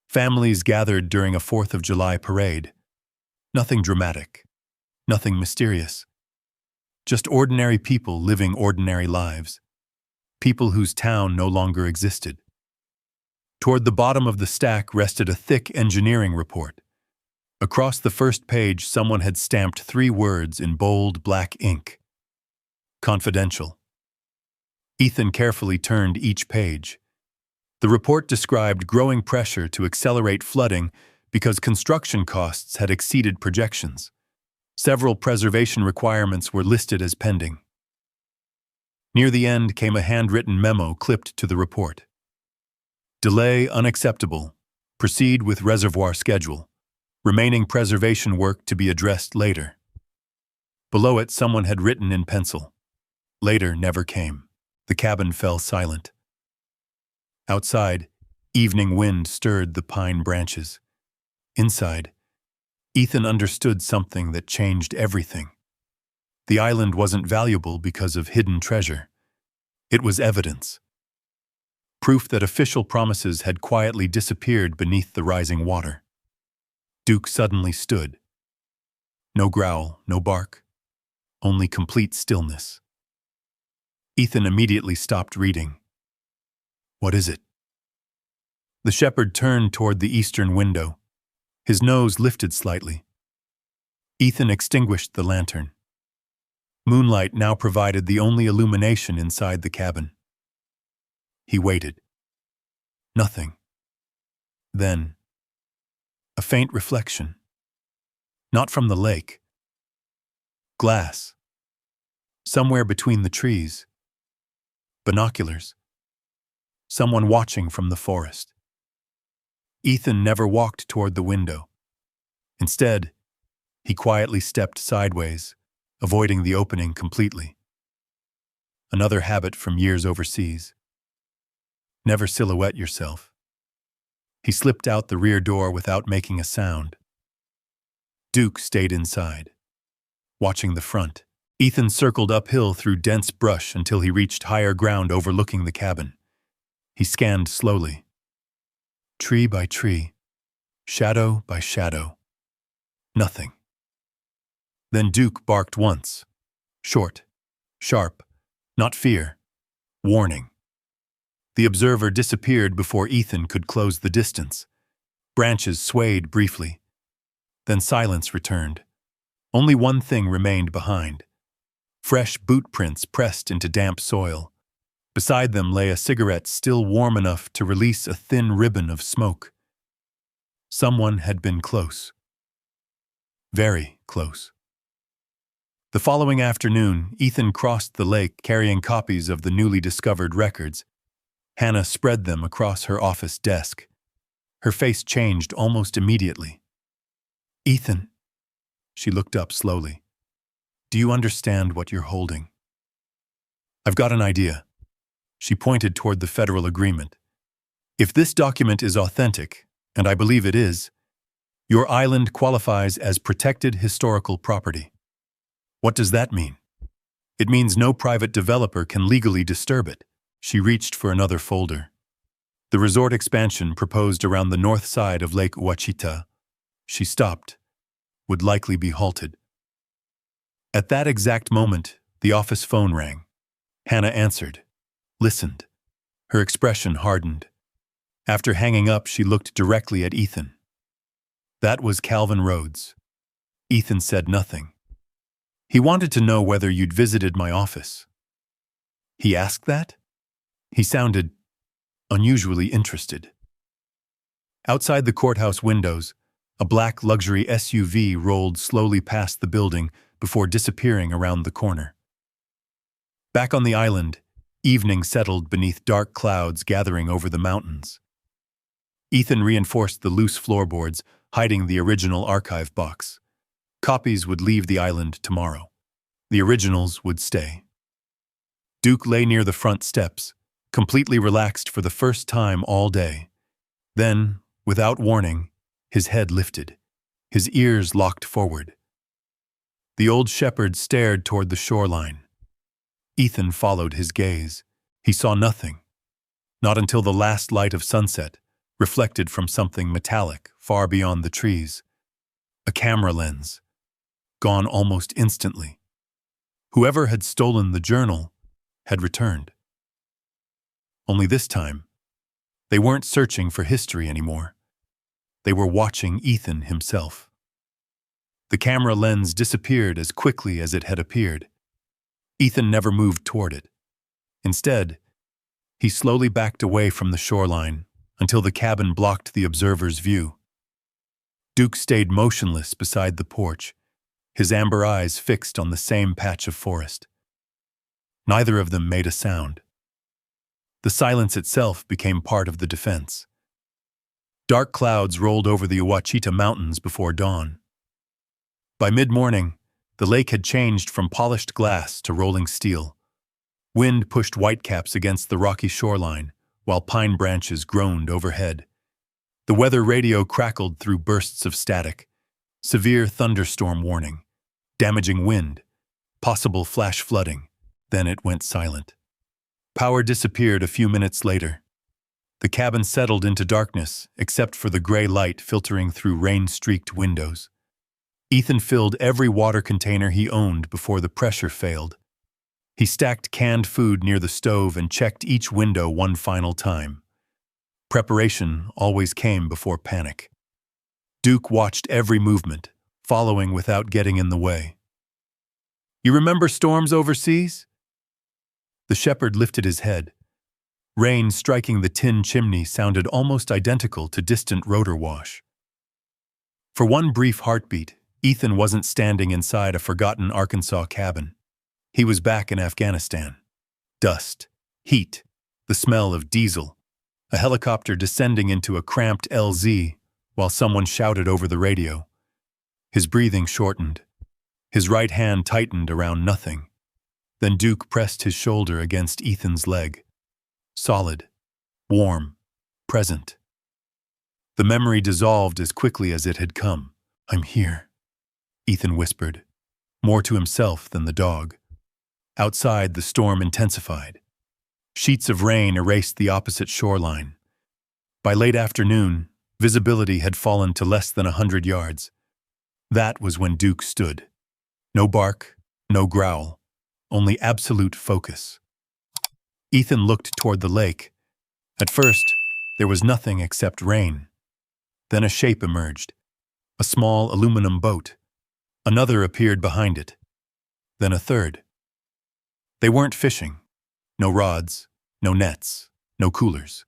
Families gathered during a 4th of July parade. Nothing dramatic. Nothing mysterious. Just ordinary people living ordinary lives. People whose town no longer existed. Toward the bottom of the stack rested a thick engineering report. Across the first page, someone had stamped 3 words in bold black ink: "Confidential." Ethan carefully turned each page. The report described growing pressure to accelerate flooding because construction costs had exceeded projections. Several preservation requirements were listed as pending. Near the end came a handwritten memo clipped to the report. "Delay unacceptable. Proceed with reservoir schedule. Remaining preservation work to be addressed later." Below it, someone had written in pencil. Later never came. The cabin fell silent. Outside, evening wind stirred the pine branches. Inside, Ethan understood something that changed everything. The island wasn't valuable because of hidden treasure. It was evidence. Proof that official promises had quietly disappeared beneath the rising water. Duke suddenly stood. No growl, no bark. Only complete stillness. Ethan immediately stopped reading. "What is it?" The shepherd turned toward the eastern window. His nose lifted slightly. Ethan extinguished the lantern. Moonlight now provided the only illumination inside the cabin. He waited. Nothing. Then, a faint reflection. Not from the lake. Glass. Somewhere between the trees. Binoculars. Someone watching from the forest. Ethan never walked toward the window. Instead, he quietly stepped sideways, avoiding the opening completely. Another habit from years overseas. Never silhouette yourself. He slipped out the rear door without making a sound. Duke stayed inside, watching the front. Ethan circled uphill through dense brush until he reached higher ground overlooking the cabin. He scanned slowly. Tree by tree, shadow by shadow. Nothing. Then Duke barked once. Short, sharp, not fear, warning. The observer disappeared before Ethan could close the distance. Branches swayed briefly. Then silence returned. Only one thing remained behind. Fresh boot prints pressed into damp soil. Beside them lay a cigarette still warm enough to release a thin ribbon of smoke. Someone had been close. Very close. The following afternoon, Ethan crossed the lake carrying copies of the newly discovered records. Hannah spread them across her office desk. Her face changed almost immediately. "Ethan," she looked up slowly. "Do you understand what you're holding?" "I've got an idea." She pointed toward the federal agreement. "If this document is authentic, and I believe it is, your island qualifies as protected historical property." "What does that mean?" "It means no private developer can legally disturb it." She reached for another folder. The resort expansion proposed around the north side of Lake Ouachita. She stopped, would likely be halted. At that exact moment, the office phone rang. Hannah answered, listened. Her expression hardened. After hanging up, she looked directly at Ethan. "That was Calvin Rhodes." Ethan said nothing. "He wanted to know whether you'd visited my office." "He asked that?" He sounded unusually interested. Outside the courthouse windows, a black luxury SUV rolled slowly past the building before disappearing around the corner. Back on the island, evening settled beneath dark clouds gathering over the mountains. Ethan reinforced the loose floorboards, hiding the original archive box. Copies would leave the island tomorrow. The originals would stay. Duke lay near the front steps, completely relaxed for the first time all day. Then, without warning, his head lifted, his ears locked forward. The old shepherd stared toward the shoreline. Ethan followed his gaze. He saw nothing, not until the last light of sunset, reflected from something metallic far beyond the trees. A camera lens, gone almost instantly. Whoever had stolen the journal had returned. Only this time, they weren't searching for history anymore. They were watching Ethan himself. The camera lens disappeared as quickly as it had appeared. Ethan never moved toward it. Instead, he slowly backed away from the shoreline until the cabin blocked the observer's view. Duke stayed motionless beside the porch, his amber eyes fixed on the same patch of forest. Neither of them made a sound. The silence itself became part of the defense. Dark clouds rolled over the Ouachita Mountains before dawn. By mid-morning, the lake had changed from polished glass to rolling steel. Wind pushed whitecaps against the rocky shoreline, while pine branches groaned overhead. The weather radio crackled through bursts of static. Severe thunderstorm warning, damaging wind, possible flash flooding. Then it went silent. Power disappeared a few minutes later. The cabin settled into darkness, except for the gray light filtering through rain-streaked windows. Ethan filled every water container he owned before the pressure failed. He stacked canned food near the stove and checked each window one final time. Preparation always came before panic. Duke watched every movement, following without getting in the way. "You remember storms overseas?" The shepherd lifted his head. Rain striking the tin chimney sounded almost identical to distant rotor wash. For one brief heartbeat, Ethan wasn't standing inside a forgotten Arkansas cabin. He was back in Afghanistan. Dust, heat, the smell of diesel, a helicopter descending into a cramped LZ while someone shouted over the radio. His breathing shortened. His right hand tightened around nothing. Then Duke pressed his shoulder against Ethan's leg. Solid, warm, present. The memory dissolved as quickly as it had come. "I'm here," Ethan whispered, more to himself than the dog. Outside, the storm intensified. Sheets of rain erased the opposite shoreline. By late afternoon, visibility had fallen to less than 100 yards. That was when Duke stood. No bark, no growl, only absolute focus. Ethan looked toward the lake. At first, there was nothing except rain. Then a shape emerged. A small aluminum boat. Another appeared behind it. Then a third. They weren't fishing. No rods, no nets, no coolers.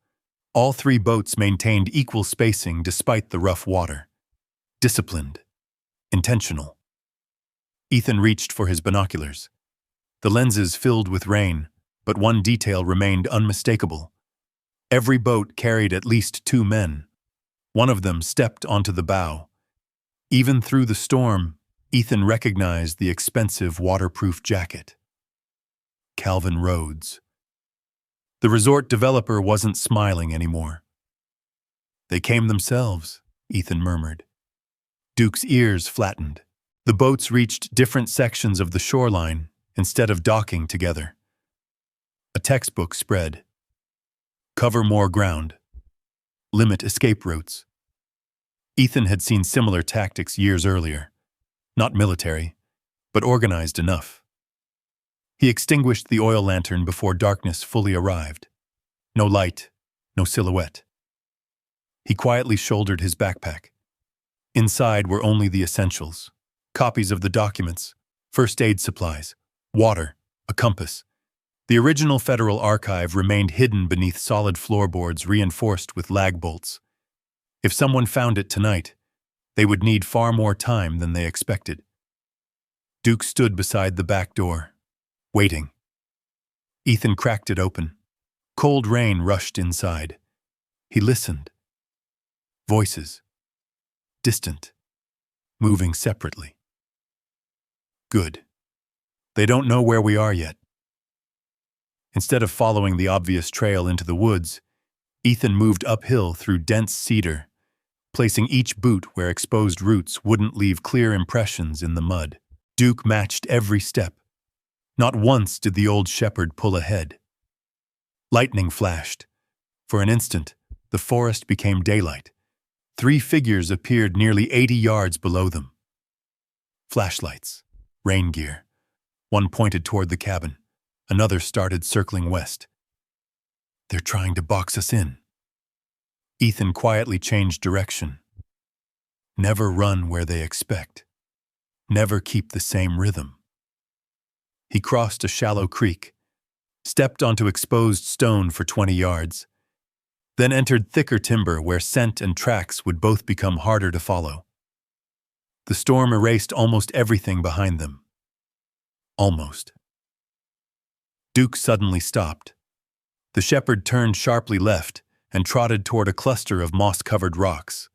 All three boats maintained equal spacing despite the rough water. Disciplined. Intentional. Ethan reached for his binoculars. The lenses filled with rain, but one detail remained unmistakable. Every boat carried at least 2 men. One of them stepped onto the bow. Even through the storm, Ethan recognized the expensive waterproof jacket. Calvin Rhodes. The resort developer wasn't smiling anymore. "They came themselves," Ethan murmured. Duke's ears flattened. The boats reached different sections of the shoreline instead of docking together. A textbook spread. Cover more ground. Limit escape routes. Ethan had seen similar tactics years earlier. Not military, but organized enough. He extinguished the oil lantern before darkness fully arrived. No light, no silhouette. He quietly shouldered his backpack. Inside were only the essentials: copies of the documents, first aid supplies, water, a compass. The original Federal Archive remained hidden beneath solid floorboards reinforced with lag bolts. If someone found it tonight, they would need far more time than they expected. Duke stood beside the back door, waiting. Ethan cracked it open. Cold rain rushed inside. He listened. Voices. Distant. Moving separately. Good. They don't know where we are yet. Instead of following the obvious trail into the woods, Ethan moved uphill through dense cedar, placing each boot where exposed roots wouldn't leave clear impressions in the mud. Duke matched every step. Not once did the old shepherd pull ahead. Lightning flashed. For an instant, the forest became daylight. 3 figures appeared nearly 80 yards below them. Flashlights, rain gear. One pointed toward the cabin. Another started circling west. "They're trying to box us in." Ethan quietly changed direction. Never run where they expect. Never keep the same rhythm. He crossed a shallow creek, stepped onto exposed stone for 20 yards, then entered thicker timber where scent and tracks would both become harder to follow. The storm erased almost everything behind them. Almost. Duke suddenly stopped. The shepherd turned sharply left and trotted toward a cluster of moss-covered rocks.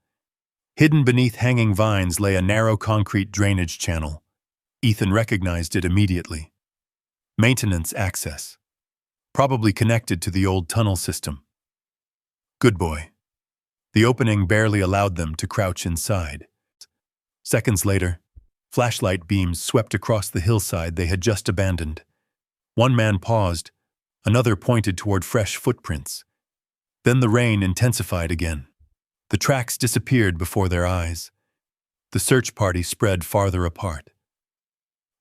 Hidden beneath hanging vines lay a narrow concrete drainage channel. Ethan recognized it immediately. Maintenance access. Probably connected to the old tunnel system. Good boy. The opening barely allowed them to crouch inside. Seconds later, flashlight beams swept across the hillside they had just abandoned. One man paused, another pointed toward fresh footprints. Then the rain intensified again. The tracks disappeared before their eyes. The search party spread farther apart.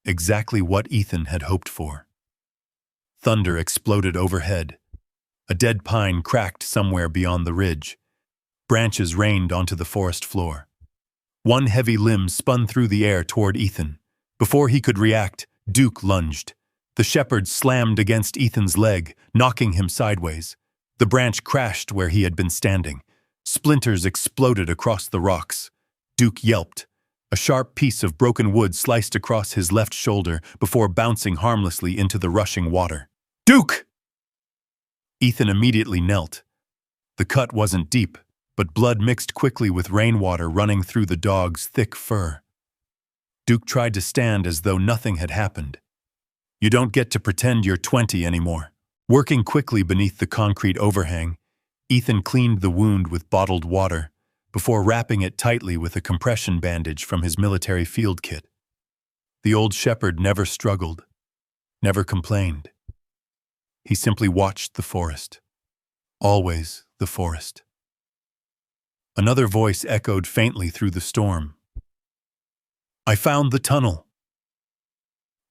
Exactly what Ethan had hoped for. Thunder exploded overhead. A dead pine cracked somewhere beyond the ridge. Branches rained onto the forest floor. One heavy limb spun through the air toward Ethan. Before he could react, Duke lunged. The shepherd slammed against Ethan's leg, knocking him sideways. The branch crashed where he had been standing. Splinters exploded across the rocks. Duke yelped. A sharp piece of broken wood sliced across his left shoulder before bouncing harmlessly into the rushing water. "Duke!" Ethan immediately knelt. The cut wasn't deep, but blood mixed quickly with rainwater running through the dog's thick fur. Duke tried to stand as though nothing had happened. You don't get to pretend you're 20 anymore. Working quickly beneath the concrete overhang, Ethan cleaned the wound with bottled water before wrapping it tightly with a compression bandage from his military field kit. The old shepherd never struggled, never complained. He simply watched the forest. Always the forest. Another voice echoed faintly through the storm. "I found the tunnel."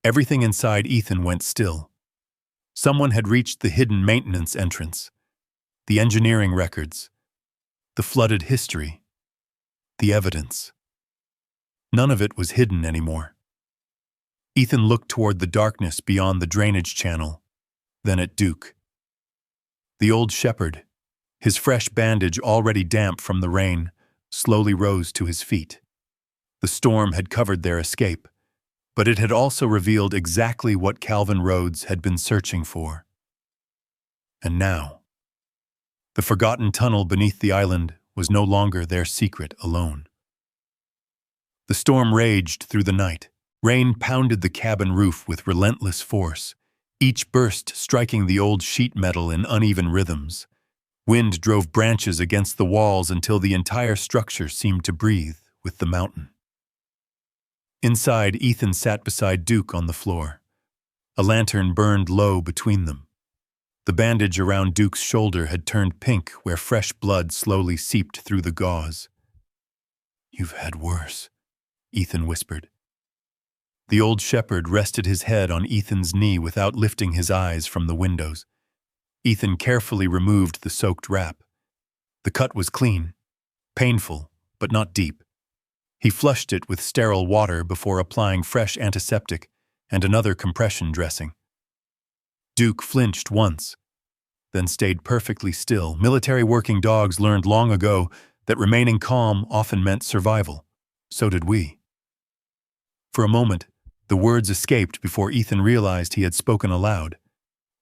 Everything inside Ethan went still. Someone had reached the hidden maintenance entrance, the engineering records, the flooded history, the evidence. None of it was hidden anymore. Ethan looked toward the darkness beyond the drainage channel, then at Duke. The old shepherd, his fresh bandage already damp from the rain, slowly rose to his feet. The storm had covered their escape, but it had also revealed exactly what Calvin Rhodes had been searching for. And now, the forgotten tunnel beneath the island was no longer their secret alone. The storm raged through the night. Rain pounded the cabin roof with relentless force, each burst striking the old sheet metal in uneven rhythms. Wind drove branches against the walls until the entire structure seemed to breathe with the mountain. Inside, Ethan sat beside Duke on the floor. A lantern burned low between them. The bandage around Duke's shoulder had turned pink where fresh blood slowly seeped through the gauze. "You've had worse," Ethan whispered. The old shepherd rested his head on Ethan's knee without lifting his eyes from the windows. Ethan carefully removed the soaked wrap. The cut was clean, painful, but not deep. He flushed it with sterile water before applying fresh antiseptic and another compression dressing. Duke flinched once, then stayed perfectly still. Military working dogs learned long ago that remaining calm often meant survival. So did we. For a moment, the words escaped before Ethan realized he had spoken aloud.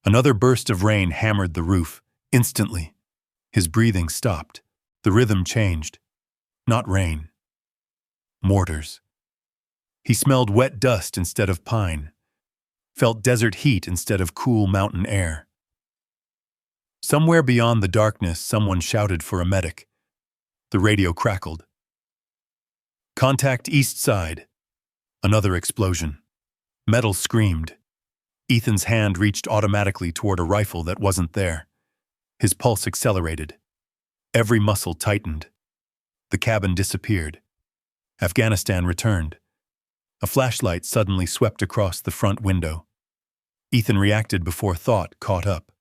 Another burst of rain hammered the roof. Instantly, his breathing stopped. The rhythm changed. Not rain. Mortars. He smelled wet dust instead of pine, felt desert heat instead of cool mountain air. Somewhere beyond the darkness, someone shouted for a medic. The radio crackled. "Contact east side." Another explosion. Metal screamed. Ethan's hand reached automatically toward a rifle that wasn't there. His pulse accelerated. Every muscle tightened. The cabin disappeared. Afghanistan returned. A flashlight suddenly swept across the front window. Ethan reacted before thought caught up.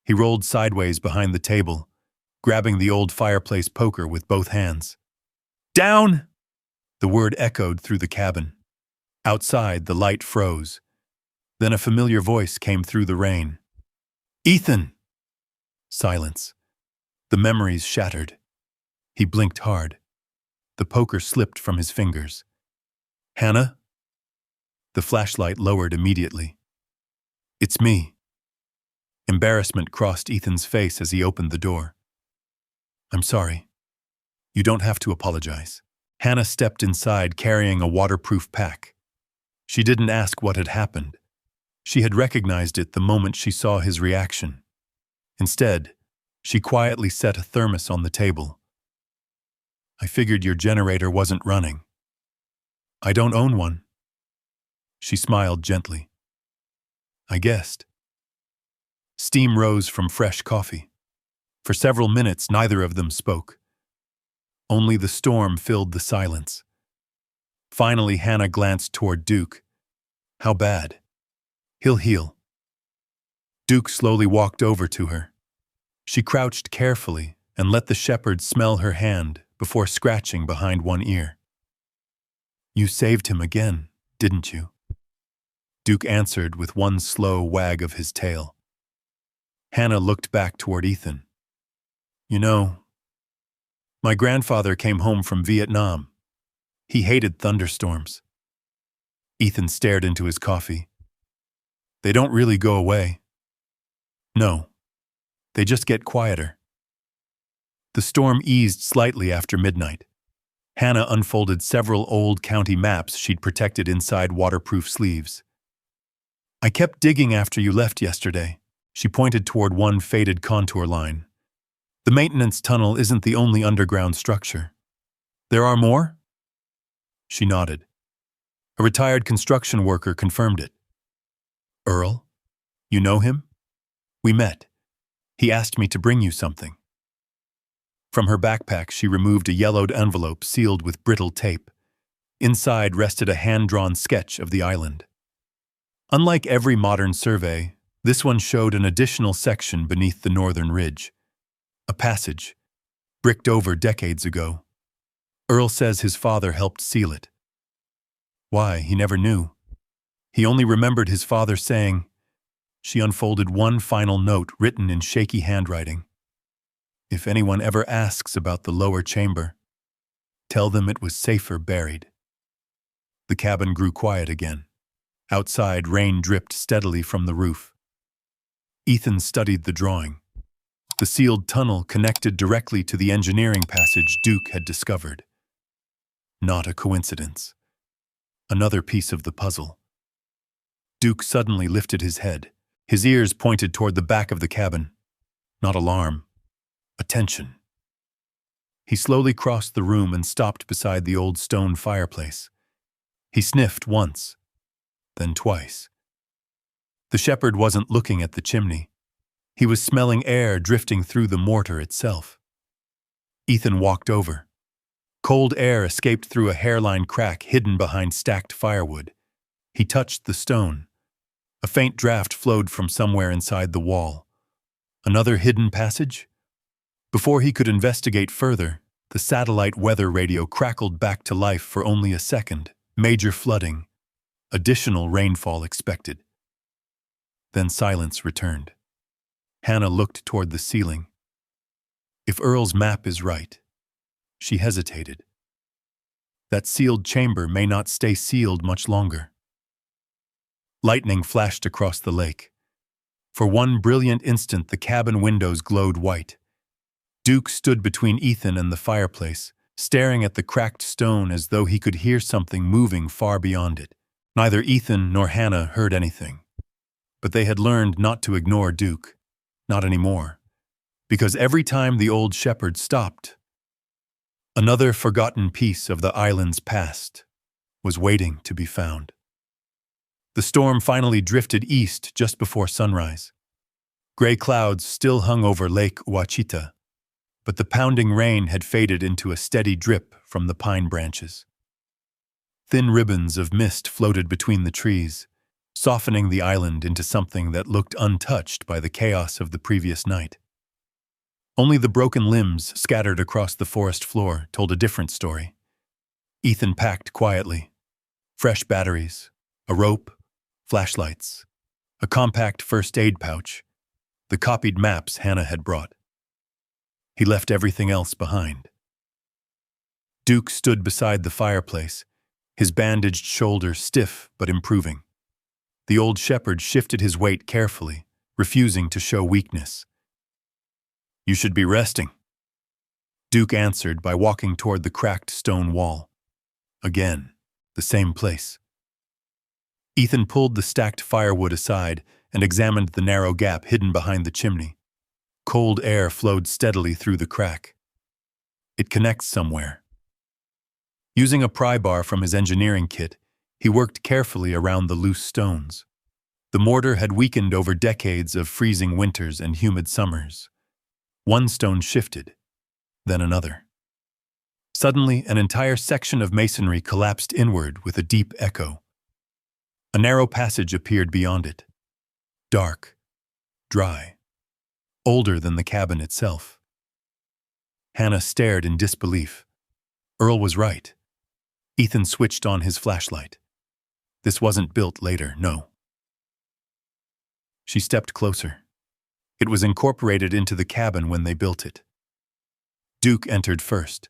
He rolled sideways behind the table, grabbing the old fireplace poker with both hands. "Down!" The word echoed through the cabin. Outside, the light froze. Then a familiar voice came through the rain. "Ethan!" Silence. The memories shattered. He blinked hard. The poker slipped from his fingers. "Hannah?" The flashlight lowered immediately. "It's me." Embarrassment crossed Ethan's face as he opened the door. "I'm sorry. You don't have to apologize." Hannah stepped inside carrying a waterproof pack. She didn't ask what had happened. She had recognized it the moment she saw his reaction. Instead, she quietly set a thermos on the table. "I figured your generator wasn't running." "I don't own one." She smiled gently. "I guessed." Steam rose from fresh coffee. For several minutes, neither of them spoke. Only the storm filled the silence. Finally, Hannah glanced toward Duke. "How bad?" "He'll heal." Duke slowly walked over to her. She crouched carefully and let the shepherd smell her hand before scratching behind one ear. "You saved him again, didn't you?" Duke answered with one slow wag of his tail. Hannah looked back toward Ethan. "You know, my grandfather came home from Vietnam. He hated thunderstorms." Ethan stared into his coffee. "They don't really go away." "No, they just get quieter." The storm eased slightly after midnight. Hannah unfolded several old county maps she'd protected inside waterproof sleeves. "I kept digging after you left yesterday." She pointed toward one faded contour line. "The maintenance tunnel isn't the only underground structure." "There are more?" She nodded. A retired construction worker confirmed it. "Earl? You know him?" "We met. He asked me to bring you something." From her backpack, she removed a yellowed envelope sealed with brittle tape. Inside rested a hand-drawn sketch of the island. Unlike every modern survey, this one showed an additional section beneath the northern ridge. A passage, bricked over decades ago. Earl says his father helped seal it. Why, he never knew. He only remembered his father saying. She unfolded one final note written in shaky handwriting. "If anyone ever asks about the lower chamber, tell them it was safer buried." The cabin grew quiet again. Outside, rain dripped steadily from the roof. Ethan studied the drawing. The sealed tunnel connected directly to the engineering passage Duke had discovered. Not a coincidence. Another piece of the puzzle. Duke suddenly lifted his head. His ears pointed toward the back of the cabin. Not alarm. Attention. He slowly crossed the room and stopped beside the old stone fireplace. He sniffed once, then twice. The shepherd wasn't looking at the chimney. He was smelling air drifting through the mortar itself. Ethan walked over. Cold air escaped through a hairline crack hidden behind stacked firewood. He touched the stone. A faint draft flowed from somewhere inside the wall. Another hidden passage? Before he could investigate further, the satellite weather radio crackled back to life for only a second. Major flooding. Additional rainfall expected. Then silence returned. Hannah looked toward the ceiling. If Earl's map is right, she hesitated. That sealed chamber may not stay sealed much longer. Lightning flashed across the lake. For one brilliant instant, the cabin windows glowed white. Duke stood between Ethan and the fireplace, staring at the cracked stone as though he could hear something moving far beyond it. Neither Ethan nor Hannah heard anything. But they had learned not to ignore Duke. Not anymore. Because every time the old shepherd stopped, another forgotten piece of the island's past was waiting to be found. The storm finally drifted east just before sunrise. Gray clouds still hung over Lake Ouachita, but the pounding rain had faded into a steady drip from the pine branches. Thin ribbons of mist floated between the trees, softening the island into something that looked untouched by the chaos of the previous night. Only the broken limbs scattered across the forest floor told a different story. Ethan packed quietly. Fresh batteries, a rope, flashlights, a compact first aid pouch, the copied maps Hannah had brought. He left everything else behind. Duke stood beside the fireplace, his bandaged shoulder stiff but improving. The old shepherd shifted his weight carefully, refusing to show weakness. "You should be resting," Duke answered by walking toward the cracked stone wall. Again, the same place. Ethan pulled the stacked firewood aside and examined the narrow gap hidden behind the chimney. Cold air flowed steadily through the crack. It connects somewhere. Using a pry bar from his engineering kit, he worked carefully around the loose stones. The mortar had weakened over decades of freezing winters and humid summers. One stone shifted, then another. Suddenly, an entire section of masonry collapsed inward with a deep echo. A narrow passage appeared beyond it. Dark, dry, older than the cabin itself. Hannah stared in disbelief. Earl was right. Ethan switched on his flashlight. This wasn't built later, no. She stepped closer. It was incorporated into the cabin when they built it. Duke entered first.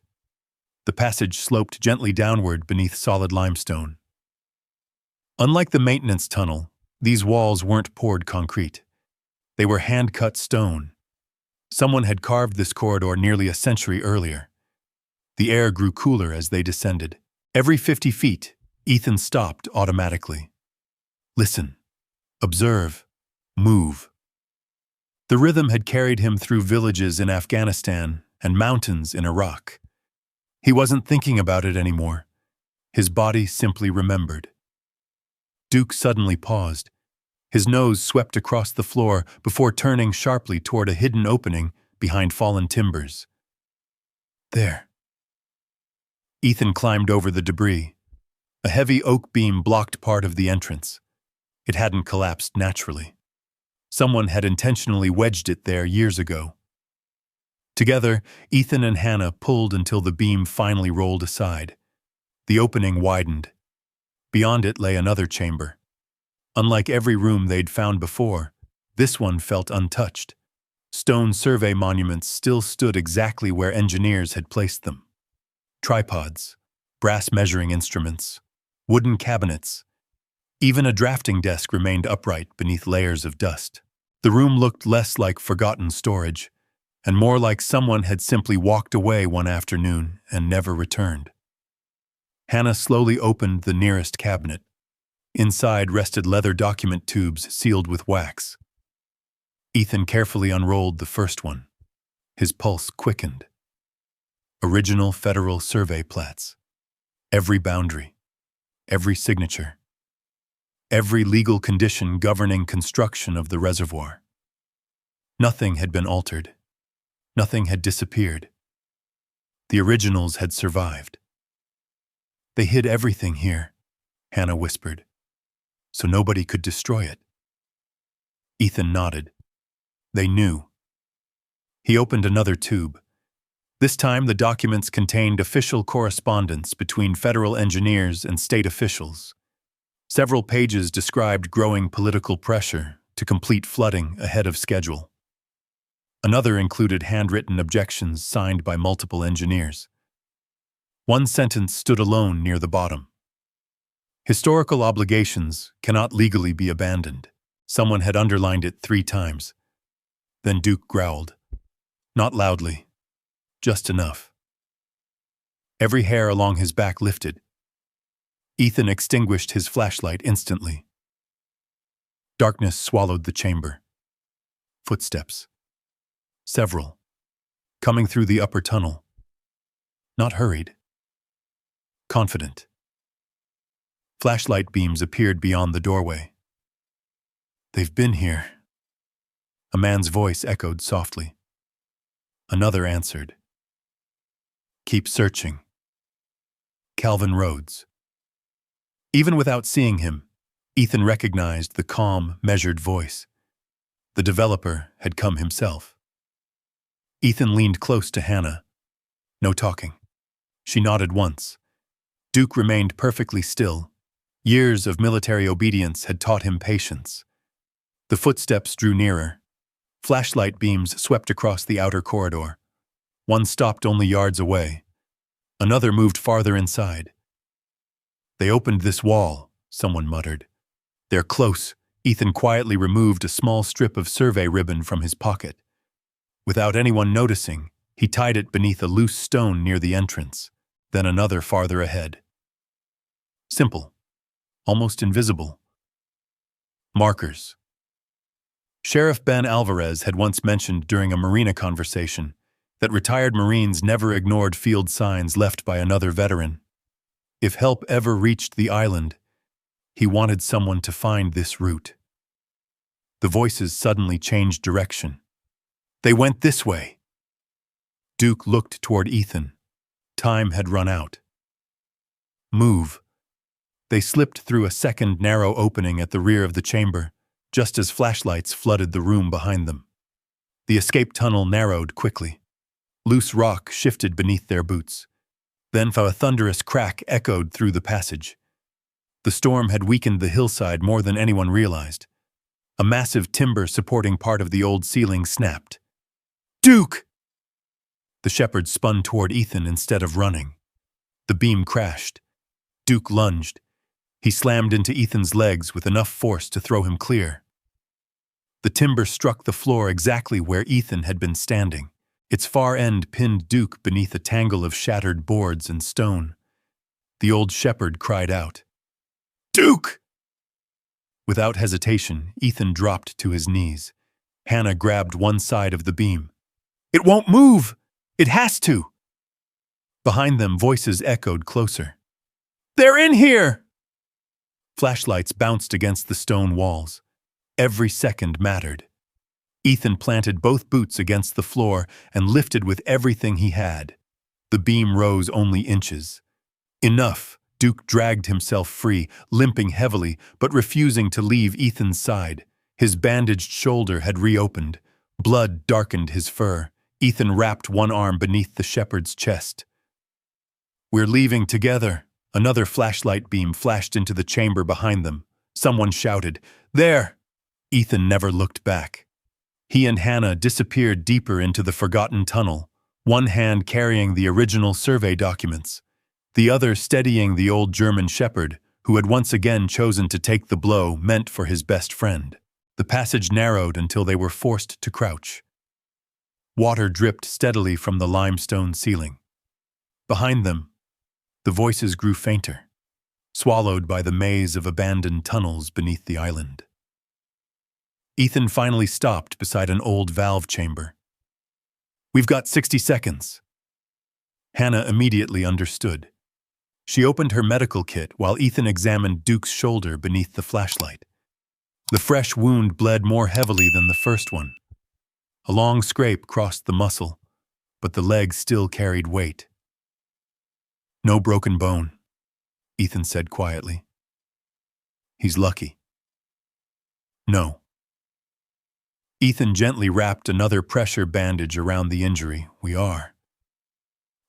The passage sloped gently downward beneath solid limestone. Unlike the maintenance tunnel, these walls weren't poured concrete. They were hand-cut stone. Someone had carved this corridor nearly a century earlier. The air grew cooler as they descended. Every 50 feet, Ethan stopped automatically. Listen, observe, move. The rhythm had carried him through villages in Afghanistan and mountains in Iraq. He wasn't thinking about it anymore. His body simply remembered. Duke suddenly paused. His nose swept across the floor before turning sharply toward a hidden opening behind fallen timbers. There. Ethan climbed over the debris. A heavy oak beam blocked part of the entrance. It hadn't collapsed naturally. Someone had intentionally wedged it there years ago. Together, Ethan and Hannah pulled until the beam finally rolled aside. The opening widened. Beyond it lay another chamber. Unlike every room they'd found before, this one felt untouched. Stone survey monuments still stood exactly where engineers had placed them. Tripods, brass measuring instruments, wooden cabinets. Even a drafting desk remained upright beneath layers of dust. The room looked less like forgotten storage, and more like someone had simply walked away one afternoon and never returned. Hannah slowly opened the nearest cabinet. Inside rested leather document tubes sealed with wax. Ethan carefully unrolled the first one. His pulse quickened. Original federal survey plats. Every boundary, every signature, every legal condition governing construction of the reservoir. Nothing had been altered. Nothing had disappeared. The originals had survived. They hid everything here, Hannah whispered, so nobody could destroy it. Ethan nodded. They knew. He opened another tube. This time the documents contained official correspondence between federal engineers and state officials. Several pages described growing political pressure to complete flooding ahead of schedule. Another included handwritten objections signed by multiple engineers. One sentence stood alone near the bottom. Historical obligations cannot legally be abandoned. Someone had underlined it 3 times. Then Duke growled. Not loudly, just enough. Every hair along his back lifted. Ethan extinguished his flashlight instantly. Darkness swallowed the chamber. Footsteps. Several. Coming through the upper tunnel. Not hurried. Confident. Flashlight beams appeared beyond the doorway. They've been here. A man's voice echoed softly. Another answered. Keep searching. Calvin Rhodes. Even without seeing him, Ethan recognized the calm, measured voice. The developer had come himself. Ethan leaned close to Hannah. No talking. She nodded once. Duke remained perfectly still. Years of military obedience had taught him patience. The footsteps drew nearer. Flashlight beams swept across the outer corridor. One stopped only yards away. Another moved farther inside. They opened this wall, someone muttered. They're close. Ethan quietly removed a small strip of survey ribbon from his pocket. Without anyone noticing, he tied it beneath a loose stone near the entrance, then another farther ahead. Simple. Almost invisible. Markers. Sheriff Ben Alvarez had once mentioned during a marina conversation that retired Marines never ignored field signs left by another veteran. If help ever reached the island, he wanted someone to find this route. The voices suddenly changed direction. They went this way. Duke looked toward Ethan. Time had run out. Move. They slipped through a second narrow opening at the rear of the chamber, just as flashlights flooded the room behind them. The escape tunnel narrowed quickly. Loose rock shifted beneath their boots. Then a thunderous crack echoed through the passage. The storm had weakened the hillside more than anyone realized. A massive timber supporting part of the old ceiling snapped. Duke! The shepherd spun toward Ethan instead of running. The beam crashed. Duke lunged. He slammed into Ethan's legs with enough force to throw him clear. The timber struck the floor exactly where Ethan had been standing. Its far end pinned Duke beneath a tangle of shattered boards and stone. The old shepherd cried out, Duke! Without hesitation, Ethan dropped to his knees. Hannah grabbed one side of the beam. It won't move! It has to! Behind them, voices echoed closer. They're in here! Flashlights bounced against the stone walls. Every second mattered. Ethan planted both boots against the floor and lifted with everything he had. The beam rose only inches. Enough. Duke dragged himself free, limping heavily, but refusing to leave Ethan's side. His bandaged shoulder had reopened. Blood darkened his fur. Ethan wrapped one arm beneath the shepherd's chest. We're leaving together. Another flashlight beam flashed into the chamber behind them. Someone shouted, There! Ethan never looked back. He and Hannah disappeared deeper into the forgotten tunnel, one hand carrying the original survey documents, the other steadying the old German shepherd, who had once again chosen to take the blow meant for his best friend. The passage narrowed until they were forced to crouch. Water dripped steadily from the limestone ceiling. Behind them, the voices grew fainter, swallowed by the maze of abandoned tunnels beneath the island. Ethan finally stopped beside an old valve chamber. "We've got 60 seconds. Hannah immediately understood. She opened her medical kit while Ethan examined Duke's shoulder beneath the flashlight. The fresh wound bled more heavily than the first one. A long scrape crossed the muscle, but the leg still carried weight. "No broken bone," Ethan said quietly. "He's lucky." "No." Ethan gently wrapped another pressure bandage around the injury. "We are."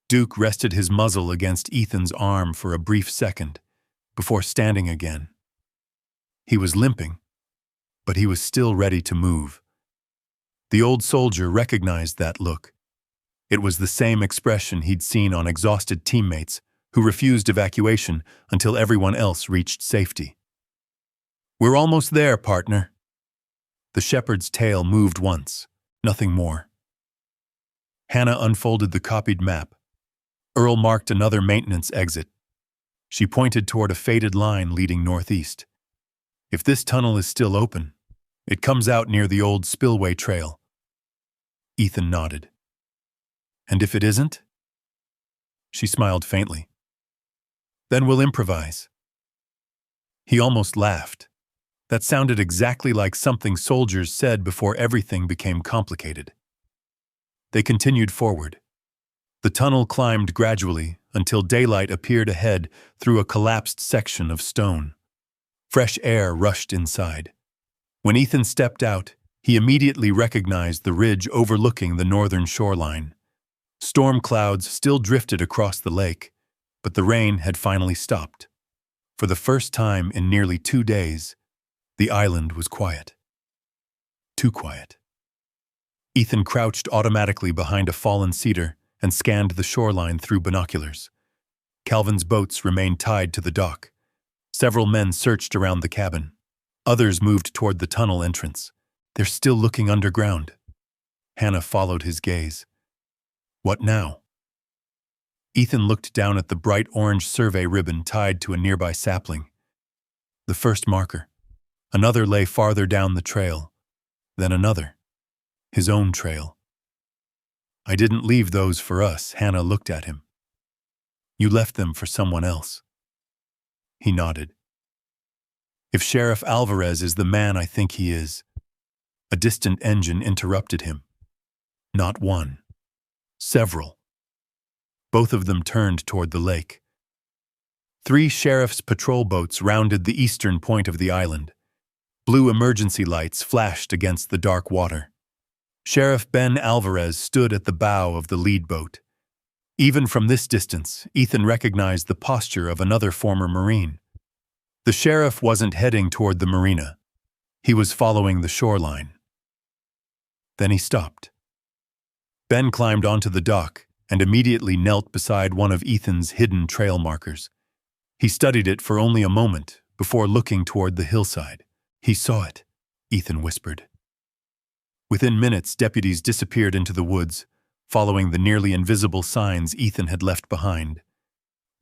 Duke rested his muzzle against Ethan's arm for a brief second, before standing again. He was limping, but he was still ready to move. The old soldier recognized that look. It was the same expression he'd seen on exhausted teammates who refused evacuation until everyone else reached safety. "We're almost there, partner." The shepherd's tail moved once, nothing more. Hannah unfolded the copied map. Earl marked another maintenance exit. She pointed toward a faded line leading northeast. "If this tunnel is still open, it comes out near the old spillway trail." Ethan nodded. "And if it isn't?" She smiled faintly. "Then we'll improvise." He almost laughed. That sounded exactly like something soldiers said before everything became complicated. They continued forward. The tunnel climbed gradually until daylight appeared ahead through a collapsed section of stone. Fresh air rushed inside. When Ethan stepped out, he immediately recognized the ridge overlooking the northern shoreline. Storm clouds still drifted across the lake, but the rain had finally stopped. For the first time in nearly 2 days, the island was quiet. Too quiet. Ethan crouched automatically behind a fallen cedar and scanned the shoreline through binoculars. Calvin's boats remained tied to the dock. Several men searched around the cabin. Others moved toward the tunnel entrance. "They're still looking underground." Hannah followed his gaze. "What now?" Ethan looked down at the bright orange survey ribbon tied to a nearby sapling. The first marker. Another lay farther down the trail. Then another. His own trail. "I didn't leave those for us," Hannah looked at him. "You left them for someone else." He nodded. "If Sheriff Alvarez is the man I think he is." A distant engine interrupted him. Not one. Several. Both of them turned toward the lake. 3 sheriff's patrol boats rounded the eastern point of the island. Blue emergency lights flashed against the dark water. Sheriff Ben Alvarez stood at the bow of the lead boat. Even from this distance, Ethan recognized the posture of another former Marine. The sheriff wasn't heading toward the marina. He was following the shoreline. Then he stopped. Ben climbed onto the dock and immediately knelt beside one of Ethan's hidden trail markers. He studied it for only a moment before looking toward the hillside. "He saw it," Ethan whispered. Within minutes, deputies disappeared into the woods, following the nearly invisible signs Ethan had left behind.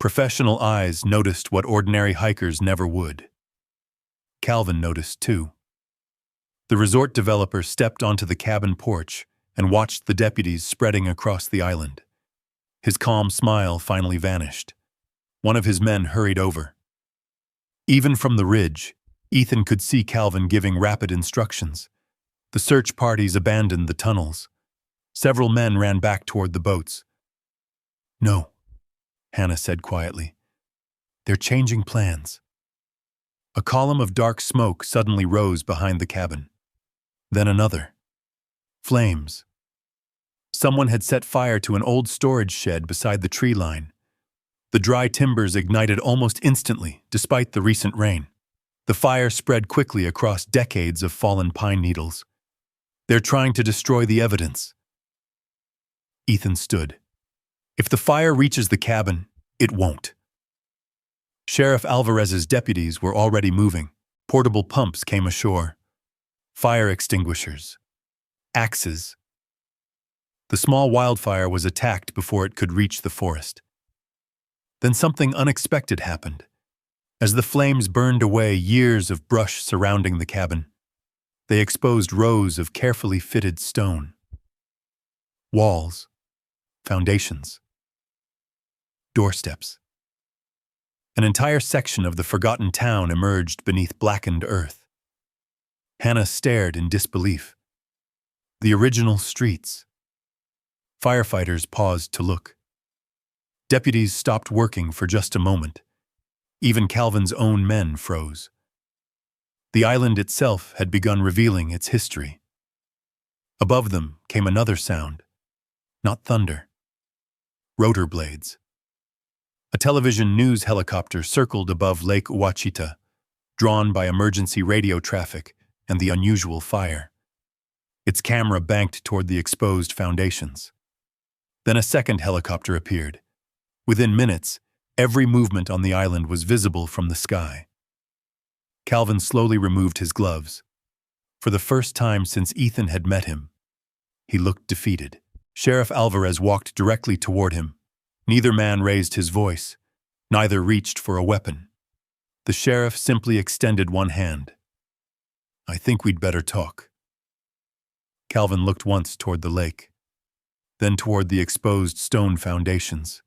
Professional eyes noticed what ordinary hikers never would. Calvin noticed too. The resort developer stepped onto the cabin porch and watched the deputies spreading across the island. His calm smile finally vanished. One of his men hurried over. Even from the ridge, Ethan could see Calvin giving rapid instructions. The search parties abandoned the tunnels. Several men ran back toward the boats. "No," Hannah said quietly. "They're changing plans." A column of dark smoke suddenly rose behind the cabin. Then another. Flames. Someone had set fire to an old storage shed beside the tree line. The dry timbers ignited almost instantly, despite the recent rain. The fire spread quickly across decades of fallen pine needles. "They're trying to destroy the evidence." Ethan stood. "If the fire reaches the cabin, it won't." Sheriff Alvarez's deputies were already moving. Portable pumps came ashore. Fire extinguishers. Axes. The small wildfire was attacked before it could reach the forest. Then something unexpected happened. As the flames burned away years of brush surrounding the cabin, they exposed rows of carefully fitted stone. Walls, foundations, doorsteps. An entire section of the forgotten town emerged beneath blackened earth. Hannah stared in disbelief. The original streets. Firefighters paused to look. Deputies stopped working for just a moment. Even Calvin's own men froze. The island itself had begun revealing its history. Above them came another sound. Not thunder. Rotor blades. A television news helicopter circled above Lake Ouachita, drawn by emergency radio traffic and the unusual fire. Its camera banked toward the exposed foundations. Then a second helicopter appeared. Within minutes, every movement on the island was visible from the sky. Calvin slowly removed his gloves. For the first time since Ethan had met him, he looked defeated. Sheriff Alvarez walked directly toward him. Neither man raised his voice. Neither reached for a weapon. The sheriff simply extended one hand. "I think we'd better talk." Calvin looked once toward the lake, then toward the exposed stone foundations.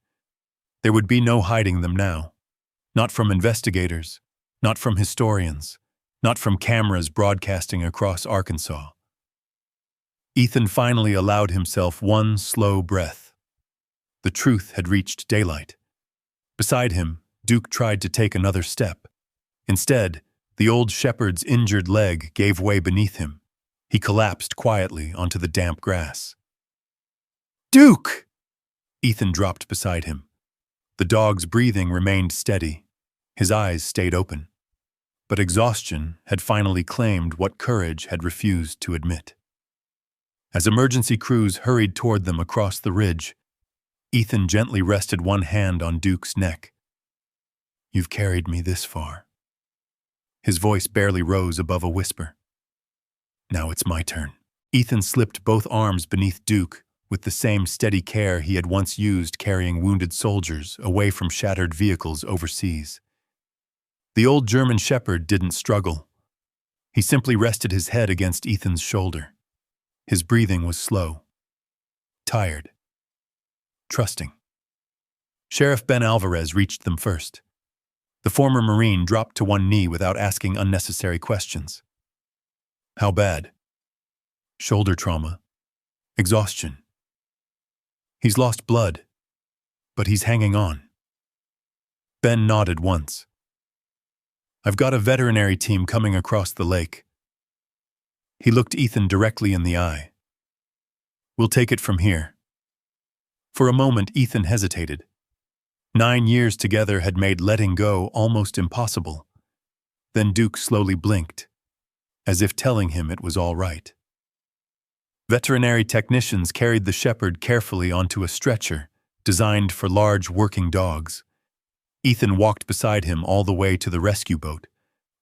There would be no hiding them now. Not from investigators, not from historians, not from cameras broadcasting across Arkansas. Ethan finally allowed himself one slow breath. The truth had reached daylight. Beside him, Duke tried to take another step. Instead, the old shepherd's injured leg gave way beneath him. He collapsed quietly onto the damp grass. "Duke!" Ethan dropped beside him. The dog's breathing remained steady. His eyes stayed open. But exhaustion had finally claimed what courage had refused to admit. As emergency crews hurried toward them across the ridge, Ethan gently rested one hand on Duke's neck. "You've carried me this far." His voice barely rose above a whisper. "Now it's my turn." Ethan slipped both arms beneath Duke with the same steady care he had once used carrying wounded soldiers away from shattered vehicles overseas. The old German shepherd didn't struggle. He simply rested his head against Ethan's shoulder. His breathing was slow, tired, trusting. Sheriff Ben Alvarez reached them first. The former Marine dropped to one knee without asking unnecessary questions. "How bad?" "Shoulder trauma. Exhaustion. He's lost blood, but he's hanging on." Ben nodded once. "I've got a veterinary team coming across the lake." He looked Ethan directly in the eye. "We'll take it from here." For a moment, Ethan hesitated. 9 years together had made letting go almost impossible. Then Duke slowly blinked, as if telling him it was all right. Veterinary technicians carried the shepherd carefully onto a stretcher designed for large working dogs. Ethan walked beside him all the way to the rescue boat,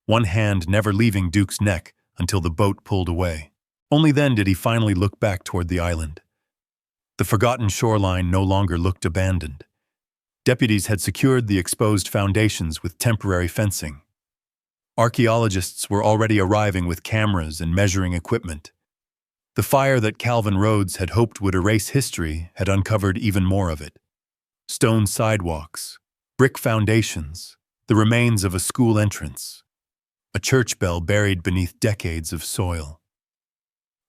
one hand never leaving Duke's neck until the boat pulled away. Only then did he finally look back toward the island. The forgotten shoreline no longer looked abandoned. Deputies had secured the exposed foundations with temporary fencing. Archaeologists were already arriving with cameras and measuring equipment. The fire that Calvin Rhodes had hoped would erase history had uncovered even more of it. Stone sidewalks, brick foundations, the remains of a school entrance, a church bell buried beneath decades of soil.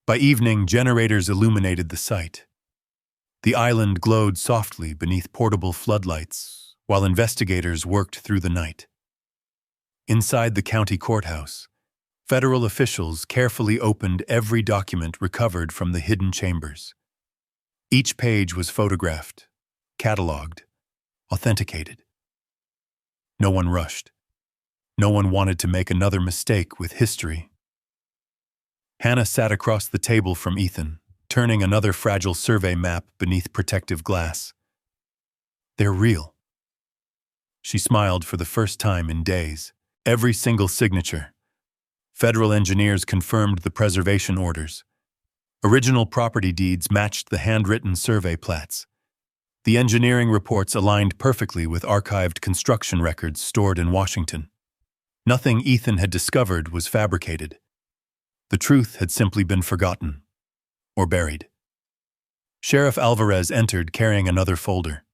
By evening, generators illuminated the site. The island glowed softly beneath portable floodlights, while investigators worked through the night. Inside the county courthouse, federal officials carefully opened every document recovered from the hidden chambers. Each page was photographed, cataloged, authenticated. No one rushed. No one wanted to make another mistake with history. Hannah sat across the table from Ethan, turning another fragile survey map beneath protective glass. "They're real." She smiled for the first time in days. Every single signature. Federal engineers confirmed the preservation orders. Original property deeds matched the handwritten survey plats. The engineering reports aligned perfectly with archived construction records stored in Washington. Nothing Ethan had discovered was fabricated. The truth had simply been forgotten or buried. Sheriff Alvarez entered carrying another folder.